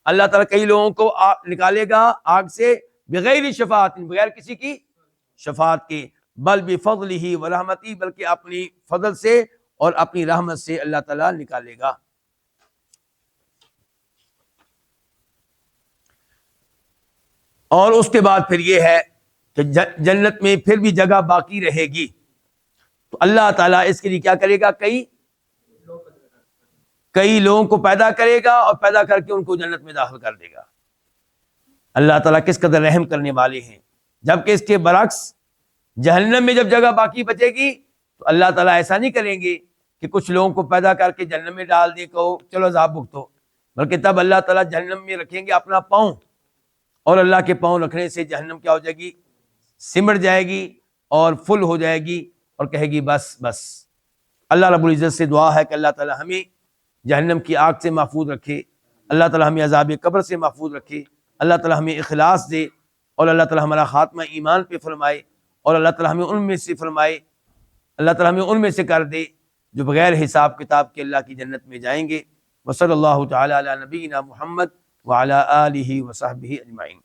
[SPEAKER 2] اللہ تعالیٰ کئی لوگوں کو نکالے گا آگ سے بغیر شفاعت، بغیر کسی کی شفاعت کے، بل بفضلہ ورحمتہ، بلکہ اپنی فضل سے اور اپنی رحمت سے اللہ تعالیٰ نکالے گا. اور اس کے بعد پھر یہ ہے کہ جنت میں پھر بھی جگہ باقی رہے گی. تو اللہ تعالیٰ اس کے لیے کیا کرے گا؟ کئی لوگوں کو پیدا کرے گا اور پیدا کر کے ان کو جنت میں داخل کر دے گا. اللہ تعالیٰ کس قدر رحم کرنے والے ہیں. جبکہ اس کے برعکس جہنم میں جب جگہ باقی بچے گی تو اللہ تعالیٰ ایسا نہیں کریں گے کہ کچھ لوگوں کو پیدا کر کے جہنم میں ڈال دے کہو چلو عذاب بھگتو، بلکہ تب اللہ تعالیٰ جہنم میں رکھیں گے اپنا پاؤں، اور اللہ کے پاؤں رکھنے سے جہنم کیا ہو جائے گی؟ سمٹ جائے گی اور فل ہو جائے گی، اور کہے گی بس بس. اللہ رب العزت سے دعا ہے کہ اللہ تعالیٰ ہمیں جہنم کی آگ سے محفوظ رکھے، اللہ تعالیٰ ہمیں عذاب قبر سے محفوظ رکھے، اللہ تعالیٰ ہمیں اخلاص دے، اور اللہ تعالیٰ ہمارا خاتمہ ایمان پہ فرمائے، اور اللہ تعالیٰ ہمیں ان میں سے فرمائے، اللہ تعالیٰ ہمیں ان میں سے کر دے جو بغیر حساب کتاب کے اللہ کی جنت میں جائیں گے. وصلی اللہ تعالی علی نبینا محمد وعلی آلہ وصحبہ اجمعین.